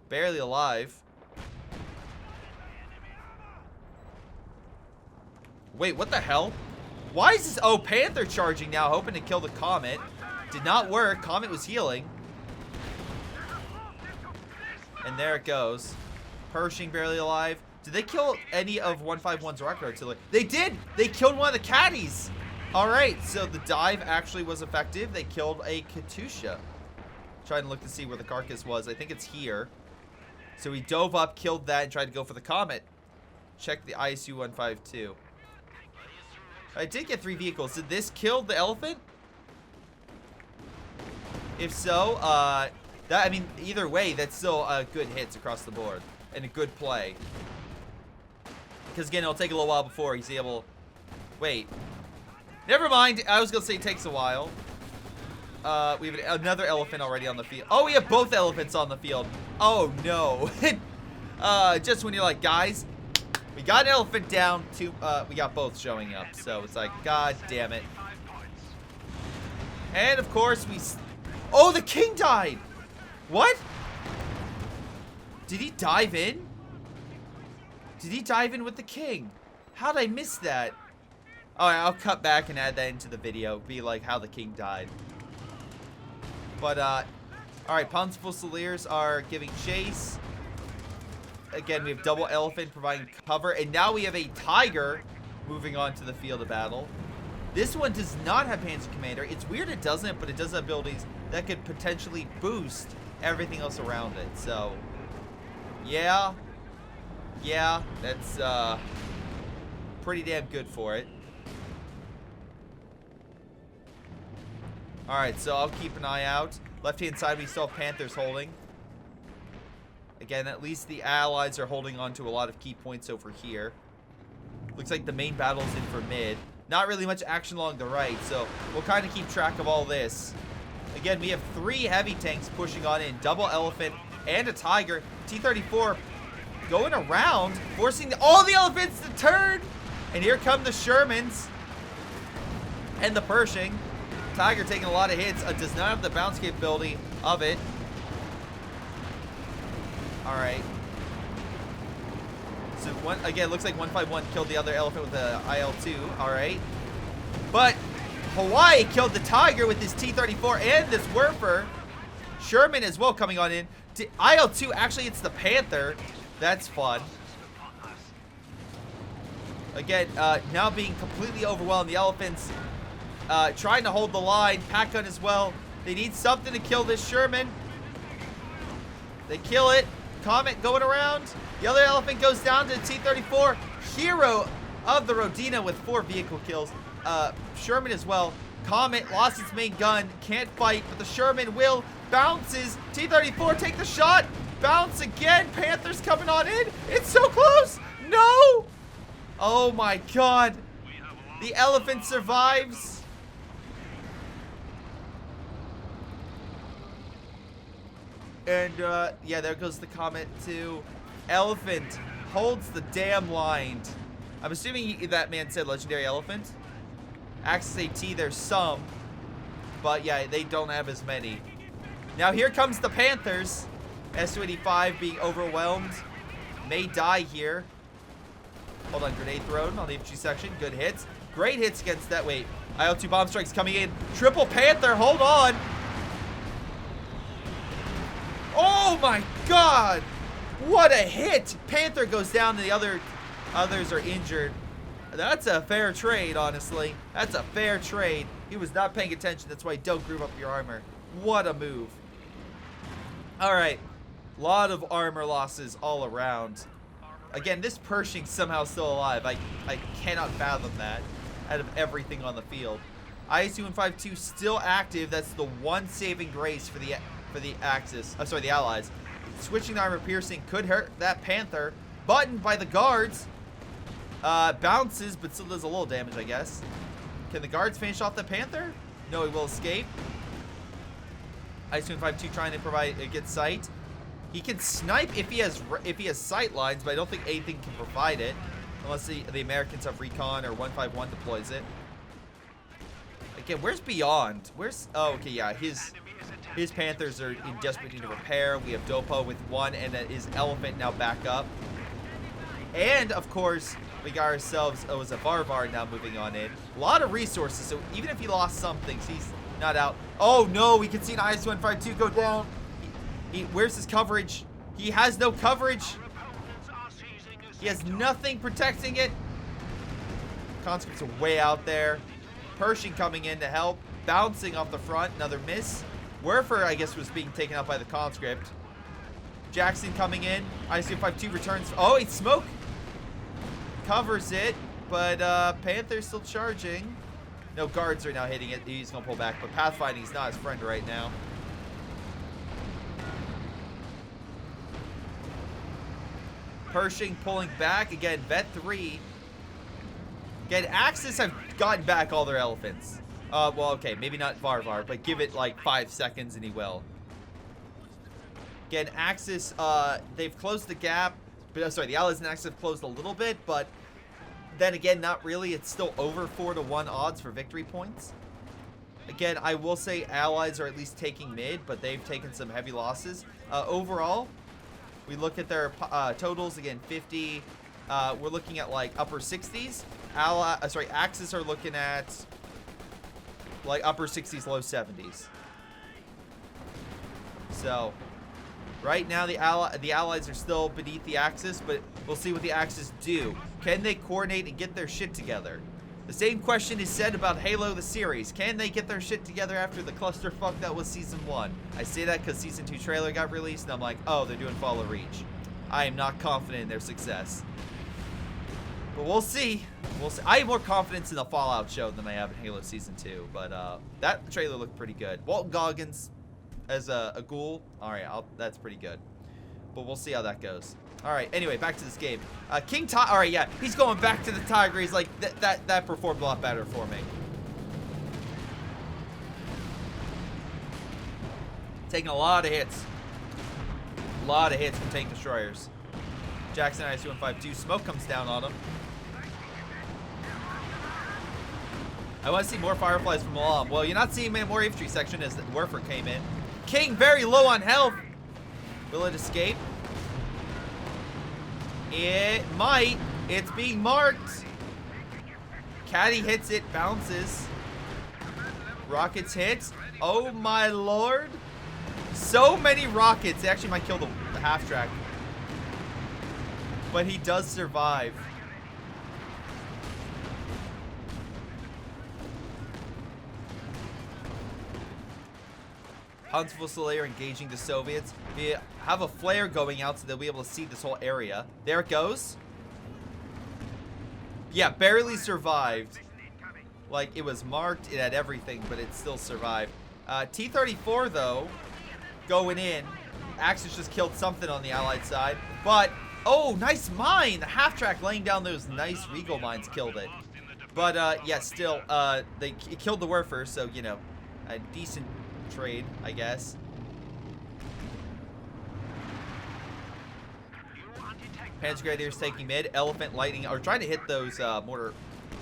Barely alive. Wait, what the hell? Why is this? Oh, Panther charging now, hoping to kill the Comet. Did not work. Comet was healing. And there it goes. Pershing barely alive. Did they kill any of 151's rocket artillery? They did! They killed one of the Caddies! Alright, so the dive actually was effective. They killed a Katusha. Trying to look to see where the carcass was. I think it's here. So he dove up, killed that, and tried to go for the Comet. Check the ISU-152. I did get 3 vehicles. Did this kill the Elephant? If so, I mean, either way, that's still good hits across the board. And a good play. Because, again, it'll take a little while before he's able... Wait. Never mind. I was going to say it takes a while. We have another elephant already on the field. Oh, we have both elephants on the field. Oh, no. Just when you're like, guys, we got an elephant down. We got both showing up. So it's like, god damn it. And, of course, oh, the king died. What? Did he dive in? Did he dive in with the king? How'd I miss that? Alright, I'll cut back and add that into the video. Be like how the king died. But, alright, Panzer Fusiliers are giving chase. Again, we have double elephant providing cover. And now we have a tiger moving on to the field of battle. This one does not have Panzer Commander. It's weird it doesn't, but it does have abilities that could potentially boost everything else around it. So, yeah. Yeah, that's pretty damn good for it. Alright, so I'll keep an eye out. Left-hand side, we still have Panthers holding. Again, at least the Allies are holding on to a lot of key points over here. Looks like the main battle's in for mid. Not really much action along the right, so we'll kind of keep track of all this. Again, we have 3 heavy tanks pushing on in. Double elephant and a tiger. T-34 going around, forcing all the elephants to turn. And here come the Shermans. And the Pershing. Tiger taking a lot of hits. Does not have the bounce capability of it. Alright. So, again, looks like 151 killed the other elephant with the IL-2. Alright. But Hawaii killed the Tiger with his T-34 and this Werfer. Sherman as well coming on in. IL-2, actually, it's the Panther. That's fun. Again, now being completely overwhelmed. The elephants trying to hold the line. Pack gun as well. They need something to kill this Sherman. They kill it. Comet going around. The other elephant goes down to T-34. Hero of the Rodina with 4 vehicle kills. Sherman as well. Comet lost its main gun. Can't fight, but the Sherman will. Bounces. T-34 take the shot. Bounce again. Panthers coming on in. It's so close. No. Oh my god. The elephant survives. And, yeah, there goes the Comet too. Elephant holds the damn line. I'm assuming that man said legendary elephant. Axis AT, there's some. But, yeah, they don't have as many. Now, here comes the Panthers. Su-85 being overwhelmed. May die here. Hold on, grenade thrown on the infantry section. Good hits. Great hits against that. Wait, IL-2 bomb strikes coming in. Triple Panther, hold on. Oh my god! What a hit! Panther goes down and the others are injured. That's a fair trade, honestly. That's a fair trade. He was not paying attention. That's why you don't group up your armor. What a move. Alright. A lot of armor losses all around. Again, this Pershing's somehow still alive. I cannot fathom that out of everything on the field. IS-2152 still active. That's the one saving grace for the Axis. I'm sorry, the Allies. Switching to armor piercing could hurt that Panther. Buttoned by the guards. Bounces, but still does a little damage, I guess. Can the guards finish off the Panther? No, he will escape. IS-2252 trying to provide a good sight. He can snipe if he has sight lines, but I don't think anything can provide it. Unless the Americans have recon or 151 deploys it. Again, where's Beyond? Where's... Oh, okay, yeah. His Panthers are in desperate need of repair. We have Dopo with one, and his Elephant now back up. And, of course, we got ourselves... Oh, it was a Varvar now moving on in. A lot of resources, so even if he lost some things, he's not out. Oh, no, we can see an IS-152 go down. Where's his coverage? He has no coverage. He has nothing protecting it. Conscripts are way out there. Pershing coming in to help. Bouncing off the front. Another miss. Werfer, I guess, was being taken out by the conscript. Jackson coming in. IS-52 returns. Oh, he smoke. Covers it. But Panther's still charging. No, guards are now hitting it. He's going to pull back. But Pathfinding's not his friend right now. Pershing pulling back. Again, Vet 3. Again, Axis have gotten back all their elephants. Well, okay, maybe not Varvar, but give it like 5 seconds and he will. Again, Axis, they've closed the gap. But, sorry, the Allies and Axis have closed a little bit, but then again, not really. It's still over 4-1 odds for victory points. Again, I will say Allies are at least taking mid, but they've taken some heavy losses. Overall, we look at their totals, again, 50. We're looking at like upper 60s. Axis are looking at like upper 60s, low 70s. So, right now the Allies are still beneath the Axis, but we'll see what the Axis do. Can they coordinate and get their shit together? The same question is said about Halo the series. Can they get their shit together after the clusterfuck that was Season 1? I say that because Season 2 trailer got released, and I'm like, oh, they're doing Follow Reach. I am not confident in their success. But we'll see. We'll see. I have more confidence in the Fallout show than I have in Halo Season 2. But that trailer looked pretty good. Walton Goggins as a ghoul. All right, that's pretty good. But we'll see how that goes. All right, anyway, back to this game. King Tiger, all right, yeah, he's going back to the Tiger. He's like, that performed a lot better for me. Taking a lot of hits. A lot of hits from tank destroyers. Jackson IS-2152, smoke comes down on him. I want to see more Fireflies from Milam. Well, you're not seeing more infantry section as the Werfer came in. King very low on health. Will it escape? It might. It's being marked. Caddy hits it, bounces. Rockets hits. Oh my lord. So many rockets. It actually might kill the half track. But he does survive. Huntsville Slayer engaging the Soviets. We have a flare going out so they'll be able to see this whole area. There it goes. Yeah, barely survived. Like, it was marked, it had everything, but it still survived. T-34, though, going in. Axis just killed something on the Allied side. But, oh, nice mine! The half-track laying down those nice Regal mines killed it. But, yeah, still, it killed the Werfer, so, you know, a decent trade, I guess. Panzer Grenadiers taking mid. Elephant lightning, or trying to hit those mortar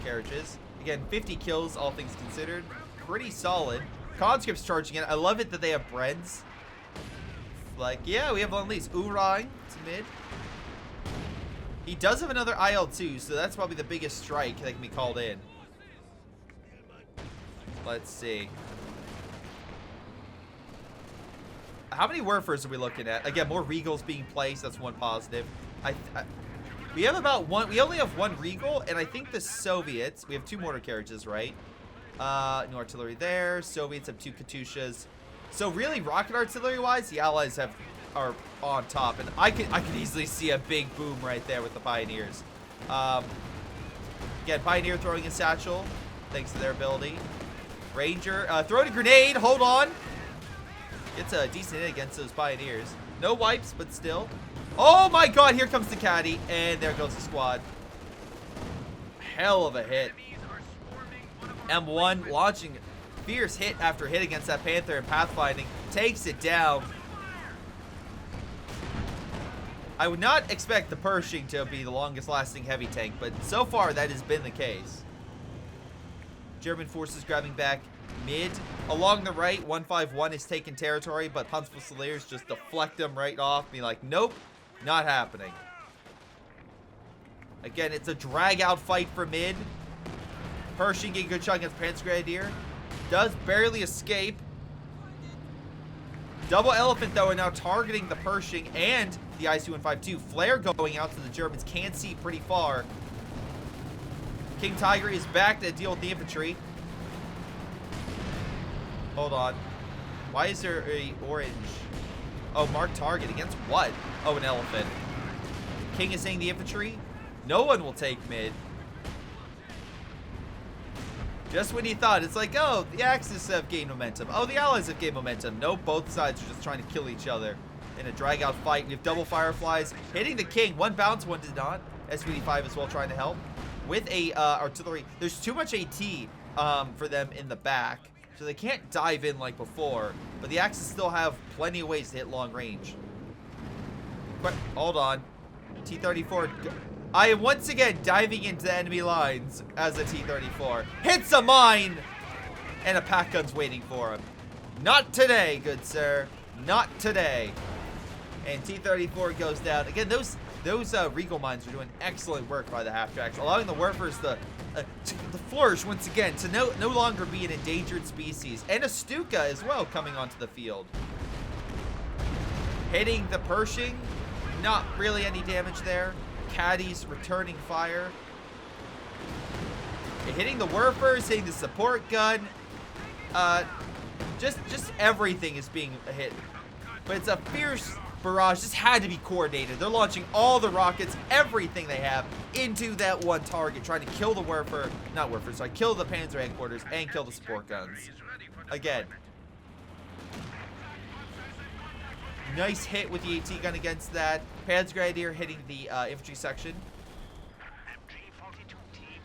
carriages. Again, 50 kills, all things considered. Pretty solid. Conscripts charging in. I love it that they have breads. Like, yeah, we have one of these. Urang to mid. He does have another IL-2, so that's probably the biggest strike that can be called in. Let's see. How many Werfers are we looking at? Again, more Regals being placed. That's one positive. We have about one. We only have one Regal, and I think the Soviets. We have 2 mortar carriages, right? No artillery there. Soviets have 2 Katyushas. So really, rocket artillery-wise, the Allies have are on top, and I could easily see a big boom right there with the Pioneers. Again, Pioneer throwing a satchel, thanks to their ability. Ranger throwing a grenade. Hold on. Gets a decent hit against those Pioneers. No wipes, but still. Oh my God! Here comes the caddy, and there goes the squad. Hell of a hit. M1 launching fierce hit after hit against that Panther, and pathfinding takes it down. I would not expect the Pershing to be the longest lasting heavy tank, but so far that has been the case. German forces grabbing back mid. Along the right, 151 is taking territory, but Huntsville Saliers just deflect them right off, being like, nope, not happening. Again, it's a drag out fight for mid. Pershing getting a good shot against Panzergrenadier. Does barely escape. Double Elephant, though, are now targeting the Pershing and the IC-152. Flare going out to the Germans. Can't see pretty far. King Tiger is back to deal with the infantry. Hold on. Why is there a orange? Oh, mark target. Against what? Oh, an elephant. King is saying the infantry. No one will take mid. Just when you thought, it's like, oh, the Axis have gained momentum. Oh, the Allies have gained momentum. No, both sides are just trying to kill each other in a drag-out fight. We have double Fireflies hitting the King. One bounce, one did not. SPD-5 as well trying to help. With a artillery, there's too much AT for them in the back, so they can't dive in like before. But the Axis still have plenty of ways to hit long range. But, hold on. T-34... I am once again diving into the enemy lines as a T-34. Hits a mine! And a pack gun's waiting for him. Not today, good sir. Not today. And T-34 goes down. Again, those Regal mines are doing excellent work by the half-tracks, allowing the Werfers to flourish once again, to no longer be an endangered species. And a Stuka as well coming onto the field. Hitting the Pershing. Not really any damage there. Caddies returning fire. Hitting the Werfers, hitting the support gun. Just everything is being hit. But it's a fierce barrage. This had to be coordinated. They're launching all the rockets, everything they have, into that one target, trying to kill the Werfer, not Werfer, sorry, kill the Panzer headquarters and kill the support guns. Again. Nice hit with the AT gun against that. Panzergrenadier hitting the infantry section.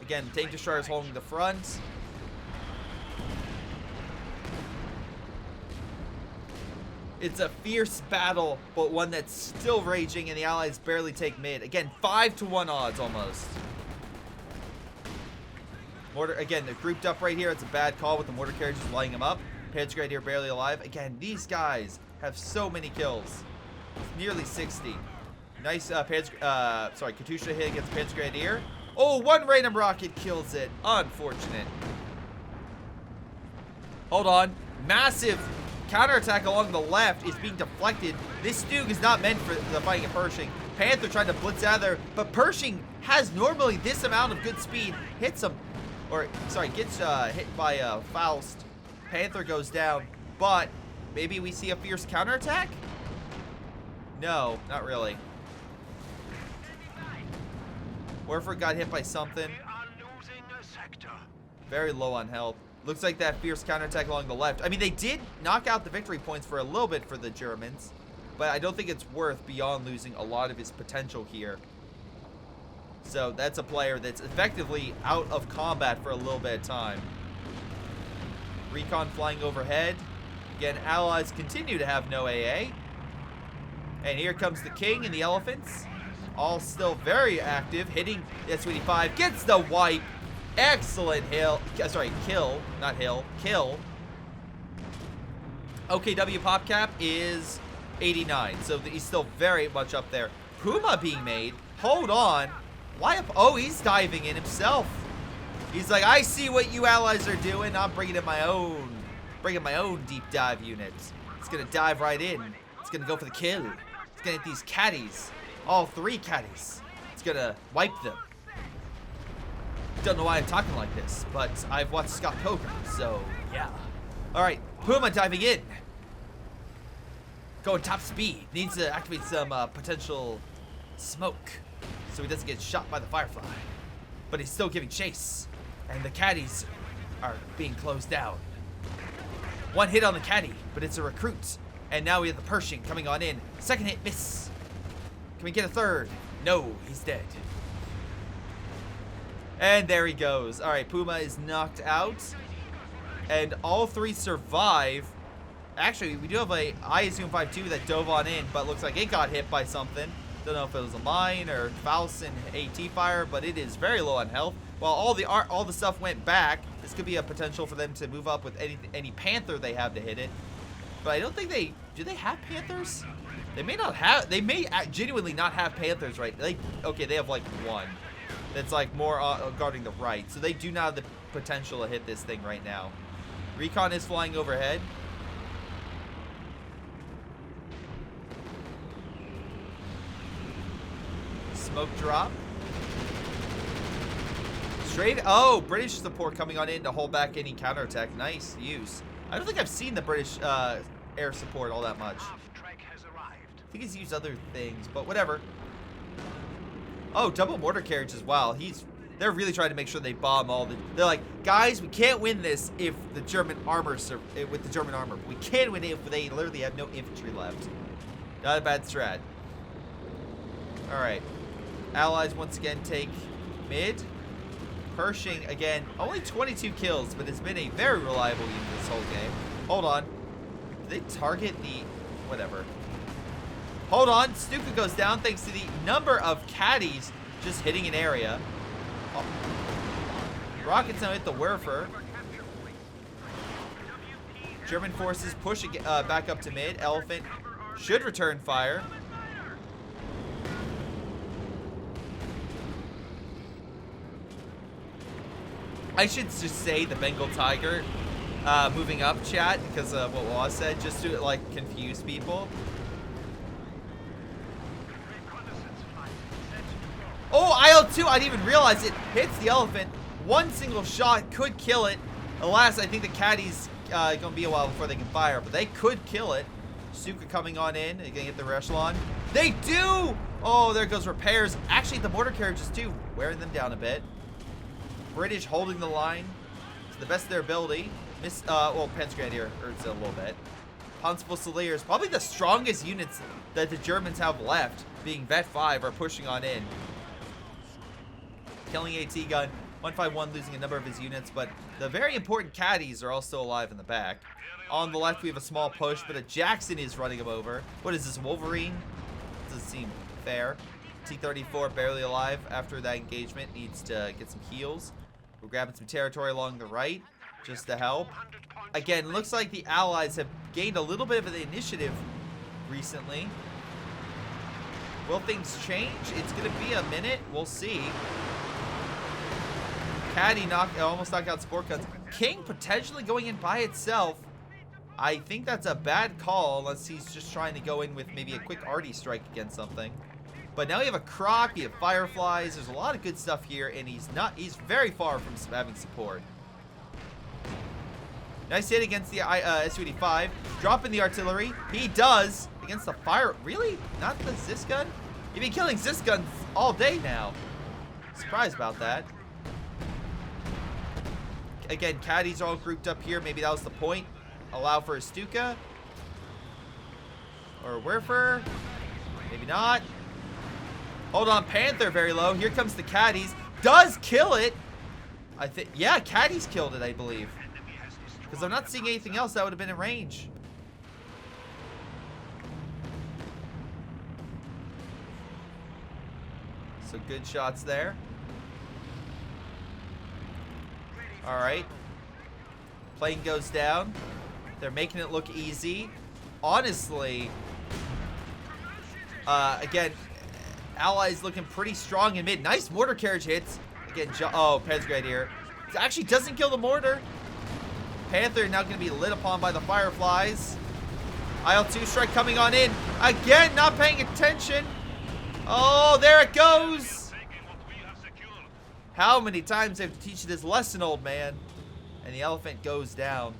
Again, tank destroyers holding the front. It's a fierce battle, but one that's still raging, and the Allies barely take mid. Again, 5-to-1 odds almost. Mortar, again, they're grouped up right here. It's a bad call with the mortar carriages lighting them up. Panzergrenadier barely alive. Again, these guys have so many kills. Nearly 60. Nice Katusha hit against Panzergrenadier. Oh, one random rocket kills it. Unfortunate. Hold on. Massive counterattack along the left is being deflected. This Stug is not meant for the fighting of Pershing. Panther trying to blitz out of there, but Pershing has normally this amount of good speed. Hits him, gets hit by Faust. Panther goes down, but maybe we see a fierce counterattack? No, not really. Werfer got hit by something. Very low on health. Looks like that fierce counterattack along the left. I mean, they did knock out the victory points for a little bit for the Germans, but I don't think it's worth beyond losing a lot of his potential here. So that's a player that's effectively out of combat for a little bit of time. Recon flying overhead. Again, Allies continue to have no AA. And here comes the King and the Elephants. All still very active. Hitting the S-25. Gets the wipe. Excellent kill. Not hill. Kill. OKW PopCap is 89. So he's still very much up there. Puma being made. Hold on. Why up? Oh, he's diving in himself. He's like, I see what you Allies are doing. I'm bringing in my own. Bringing my own deep dive units. It's going to dive right in. It's going to go for the kill. It's going to hit these caddies. All 3 caddies. It's going to wipe them. Don't know why I'm talking like this, but I've watched Scott Pilgrim, so yeah. All right, Puma diving in. going top speed. Needs to activate some potential smoke so he doesn't get shot by the Firefly. But he's still giving chase. And the caddies are being closed down. One hit on the caddy, but it's a recruit. And now we have the Pershing coming on in. Second hit, miss. Can we get a third? No, he's dead. And there he goes. All right, Puma is knocked out. And all three survive. Actually, we do have a iAssume52 that dove on in, but looks like it got hit by something. Don't know if it was a mine or Faust and AT fire, but it is very low on health. While all the stuff went back, this could be a potential for them to move up with any Panther they have to hit it. But I don't think do they have Panthers? They may not have. They may genuinely not have Panthers, right? Okay, they have like one that's like more guarding the right, so they do not have the potential to hit this thing right now. Recon is flying overhead. Smoke drop. Straight. Oh, British support coming on in to hold back any counterattack. Nice use. I don't think I've seen the British air support all that much. I think he's used other things, but whatever. Oh, double mortar carriage as well. They're really trying to make sure they bomb all the. They're like, guys, we can't win this if the German armor with the German armor. We can win it if they literally have no infantry left. Not a bad strat. All right, Allies once again take mid. Pershing again, only 22 kills, but it's been a very reliable unit this whole game. Hold on, did they target the whatever? Hold on, Stuka goes down thanks to the number of caddies just hitting an area. Oh. Rockets now hit the Werfer. German forces push back up to mid. Elephant should return fire. I should just say the Bengal Tiger moving up, chat, because of what Waz said, just to like confuse people. Oh, IL-2, I didn't even realize it hits the elephant. One single shot could kill it. Alas, I think the caddy's gonna be a while before they can fire, but they could kill it. Suka coming on in, they're gonna get the Echelon. They do! Oh, there goes repairs. Actually, the mortar carriages too, wearing them down a bit. British holding the line to the best of their ability. Well, Panzergrenadier hurts a little bit. Constable Saliers, probably the strongest units that the Germans have left, being Vet 5, are pushing on in. Killing AT gun, 151 losing a number of his units, but the very important caddies are all still alive in the back. On the left, we have a small push, but a Jackson is running him over. What is this, Wolverine? Doesn't seem fair. T-34 barely alive after that engagement, needs to get some heals. We're grabbing some territory along the right just to help. Again, looks like the Allies have gained a little bit of the initiative recently. Will things change? It's going to be a minute. We'll see. Caddy almost knocked out support guns. King potentially going in by itself. I think that's a bad call unless he's just trying to go in with maybe a quick arty strike against something. But now we have a Croc, we have Fireflies, there's a lot of good stuff here, and he's very far from having support. Nice hit against the Su-85, dropping the artillery. He does against the fire. Really? Not the Zis gun? You've been killing Zis guns all day now. Surprised about that. Again, caddies are all grouped up here. Maybe that was the point. Allow for a Stuka. Or a Werfer. Maybe not. Hold on, Panther very low. Here comes the caddies. Does kill it. I think, yeah, caddies killed it, I believe. Because I'm not seeing anything else that would have been in range. So good shots there. All right. Plane goes down. They're making it look easy. Honestly, again, Allies looking pretty strong in mid. Nice mortar carriage hits. Again, oh, Panzergrenadier. Actually doesn't kill the mortar. Panther now going to be lit upon by the Fireflies. IL-2 strike coming on in. Again, not paying attention. Oh, there it goes. How many times have to teach you this lesson, old man? And the elephant goes down.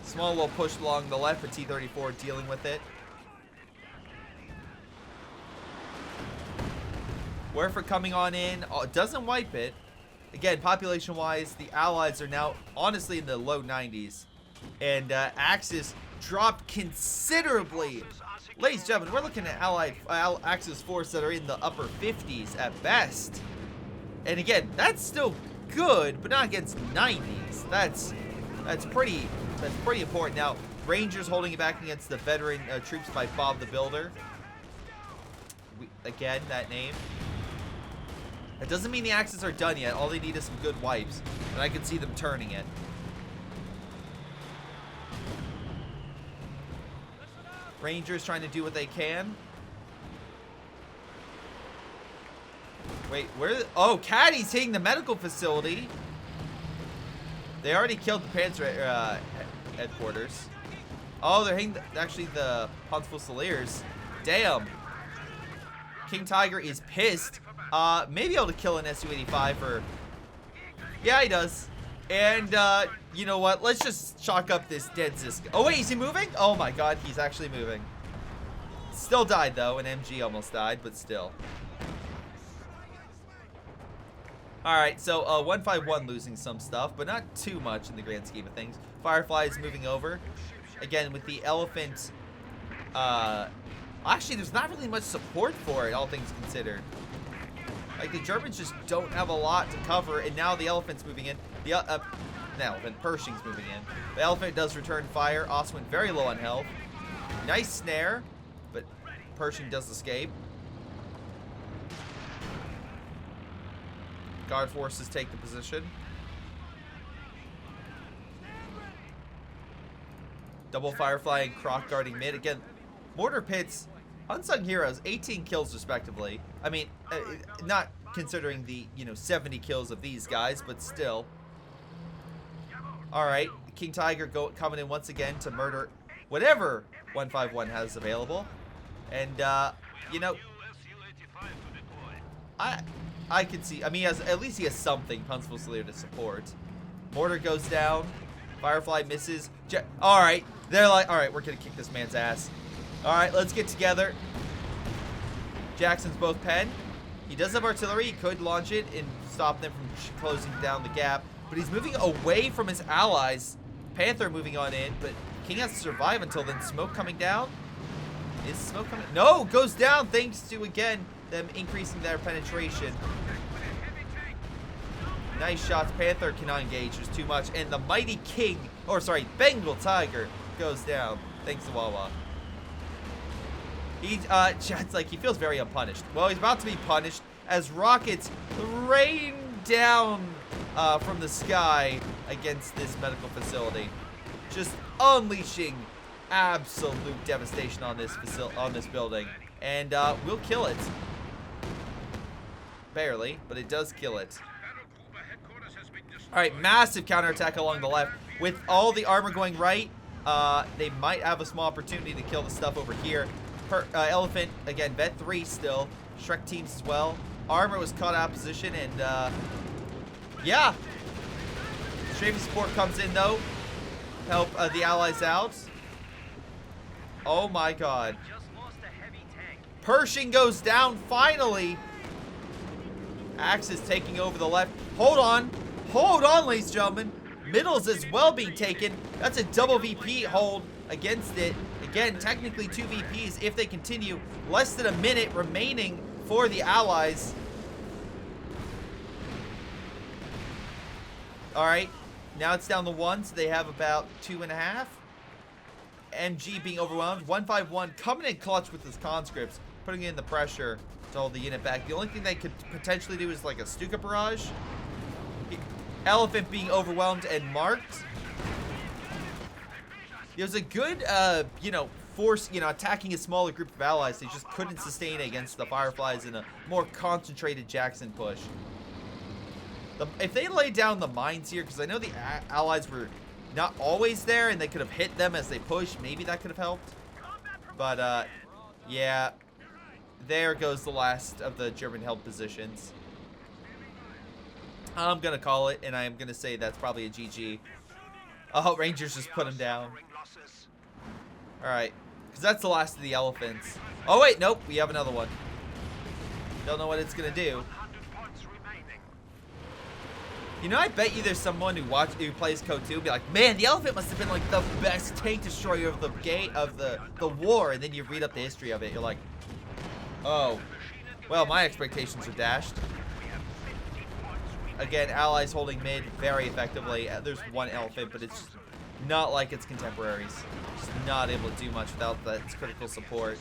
Small little push along the left, but T-34 dealing with it. Werfer coming on in. Doesn't wipe it. Again, population-wise, the Allies are now honestly in the low 90s. And Axis dropped considerably. Ladies and gentlemen, we're looking at Axis force that are in the upper 50s at best. And again, that's still good, but not against 90s. That's pretty important. Now, Rangers holding it back against the veteran troops by Bob the Builder. Again, that name. That doesn't mean the Axis are done yet. All they need is some good wipes, and I can see them turning it. Rangers trying to do what they can. Wait, where? Oh, Caddy's hitting the medical facility. They already killed the Panzer headquarters. Oh, they're hitting actually the Panzerfusiliers. Damn. King Tiger is pissed. Maybe able to kill an Su-85 or... Yeah, he does. And, you know what? Let's just chalk up this dead Zisk. Oh, wait, is he moving? Oh, my God, he's actually moving. Still died, though. An MG almost died, but still. Alright, so 151 losing some stuff, but not too much in the grand scheme of things. Firefly is moving over. Again, with the Elephant... actually, there's not really much support for it, all things considered. Like, the Germans just don't have a lot to cover, and now the Elephant's moving in. The Elephant, Pershing's moving in. The Elephant does return fire. Oswin very low on health. Nice snare, but Pershing does escape. Guard forces take the position. Double Firefly and Croc guarding mid. Again, mortar pits, unsung heroes, 18 kills respectively. I mean, not considering the, 70 kills of these guys, but still. All right, King Tiger coming in once again to murder whatever 151 has available. And, I can see, I mean, at least he has something, Panzerfusilier, to support. Mortar goes down. Firefly misses. All right, they're like, all right, we're going to kick this man's ass. All right, let's get together. Jackson's both pen. He does have artillery. He could launch it and stop them from closing down the gap. But he's moving away from his allies. Panther moving on in, but King has to survive until then. Smoke coming down. Is smoke coming? No, goes down thanks to, again, them increasing their penetration. Nice shots. Panther cannot engage. There's too much. And the mighty King, Bengal Tiger goes down thanks to Wawa. It's like he feels very unpunished. Well, he's about to be punished as rockets rain down from the sky against this medical facility, just unleashing absolute devastation on this building, and we'll kill it. Barely, but it does kill it. All right, massive counterattack along the left with all the armor going right. They might have a small opportunity to kill the stuff over here. Elephant, again, Vet 3 still. Shrek teams as well. Armor was caught out of position, and, yeah. Strafing support comes in, though. Help the allies out. Oh, my God. Pershing goes down, finally. Axis taking over the left. Hold on. Hold on, ladies and gentlemen. Middle's as well being taken. That's a double VP hold against it. Again, technically 2 VPs if they continue. Less than a minute remaining for the allies. All right, now it's down to 1, so they have about 2.5. MG being overwhelmed. 151 coming in clutch with his conscripts, putting in the pressure to hold the unit back. The only thing they could potentially do is like a Stuka barrage. Elephant being overwhelmed and marked. It was a good, force, attacking a smaller group of allies. They just couldn't sustain it against the Fireflies in a more concentrated Jackson push. If they laid down the mines here, because I know the allies were not always there and they could have hit them as they pushed, maybe that could have helped. But, yeah, there goes the last of the German-held positions. I'm going to call it, and I'm going to say that's probably a GG. Oh, Rangers just put him down. Alright. Because that's the last of the elephants. Oh, wait. Nope. We have another one. Don't know what it's going to do. You know, I bet you there's someone who plays CoH2 and be like, man, the elephant must have been like the best tank destroyer of the war. And then you read up the history of it. You're like, oh, well, my expectations are dashed. Again, allies holding mid very effectively. There's one elephant, but it's not like its contemporaries. Just not able to do much without that critical support.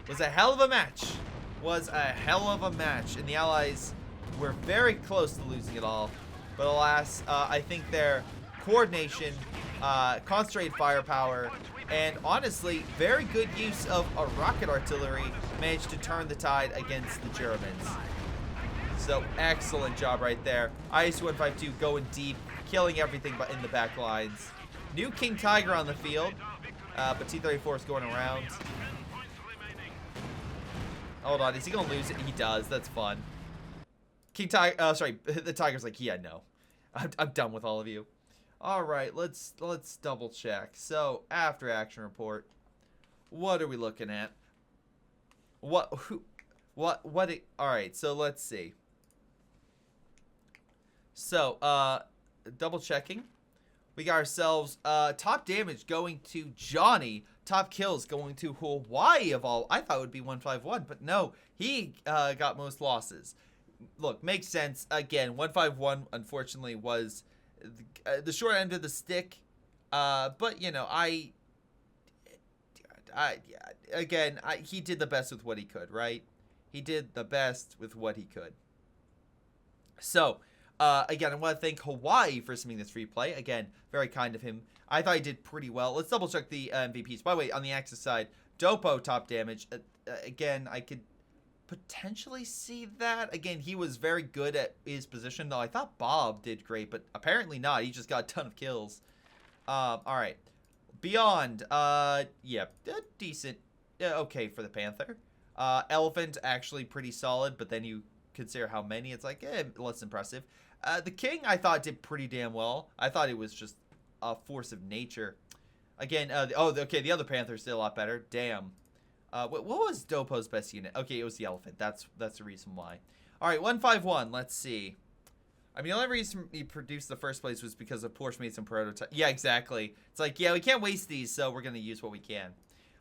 Was a hell of a match. Was a hell of a match. And the allies were very close to losing it all. But alas, I think their coordination, concentrated firepower, and honestly, very good use of a rocket artillery managed to turn the tide against the Germans. So, excellent job right there. ISU-152 going deep, killing everything but in the back lines. New King Tiger on the field, but T-34 is going around. Hold on, is he going to lose it? He does. That's fun. King Tiger, sorry, the Tiger's like, yeah, no. I'm done with all of you. All right, let's double check. So, after action report, what are we looking at? All right, so let's see. So, double checking. We got ourselves top damage going to Johnny. Top kills going to Hawaii of all. I thought it would be 151, but no, he got most losses. Look, makes sense. Again, 151 unfortunately was the short end of the stick. But you know, he did the best with what he could, right? He did the best with what he could. So, again, I want to thank Hawaii for submitting this free play. Again, very kind of him. I thought he did pretty well. Let's double check the MVPs. By the way, on the Axis side, Dopo top damage. Again, I could potentially see that. Again, he was very good at his position, though I thought Bob did great, but apparently not. He just got a ton of kills. All right. Beyond, yeah, decent. Okay for the Panther. Elephant, actually pretty solid, but then you consider how many, it's like, less impressive. The King, I thought, did pretty damn well. I thought it was just a force of nature. Again, okay, the other Panther's still a lot better. Damn. What was Dopo's best unit? Okay, it was the Elephant. That's the reason why. All right, 151. Let's see. I mean, the only reason he produced the first place was because of Porsche made some prototype. Yeah, exactly. It's like, yeah, we can't waste these, so we're gonna use what we can.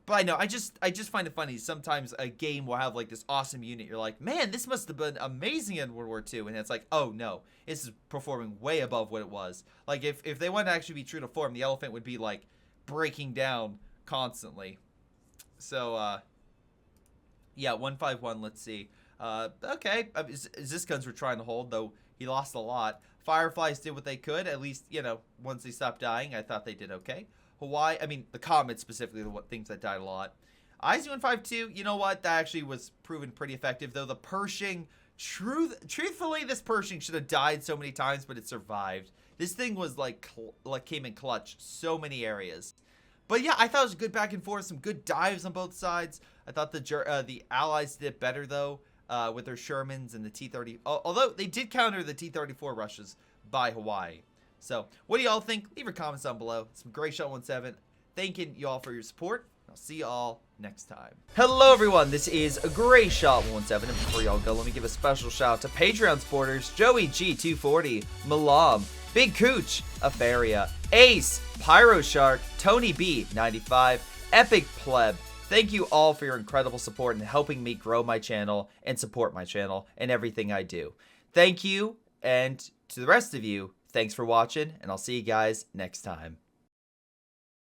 But I know, I just find it funny. Sometimes a game will have like this awesome unit. You're like, man, this must have been amazing in World War II. And it's like, oh no, this is performing way above what it was. Like if they wanted to actually be true to form, the Elephant would be like breaking down constantly. So, yeah, 151. Let's see. Okay, this guns we're trying to hold, though he lost a lot. Fireflies did what they could. At least, you know, once they stopped dying, I thought they did okay. Hawaii, I mean, the Comets specifically, the things that died a lot. IZ-152, you know what? That actually was proven pretty effective, though the Pershing, truthfully, this Pershing should have died so many times, but it survived. This thing was like came in clutch so many areas. But yeah, I thought it was a good back and forth, some good dives on both sides. I thought the Allies did better, though, with their Shermans and the T-30. Although they did counter the T-34 rushes by Hawaii. So, what do y'all think? Leave your comments down below. It's Greyshot17. Thanking y'all for your support. I'll see y'all next time. Hello, everyone. This is Greyshot17. And before y'all go, let me give a special shout out to Patreon supporters Joey G240, Milam, Big Cooch, Aphyria, Ace, Pyro Shark, Tonybee 95, Epic Pleb. Thank you all for your incredible support and helping me grow my channel and support my channel and everything I do. Thank you, and to the rest of you, thanks for watching, and I'll see you guys next time.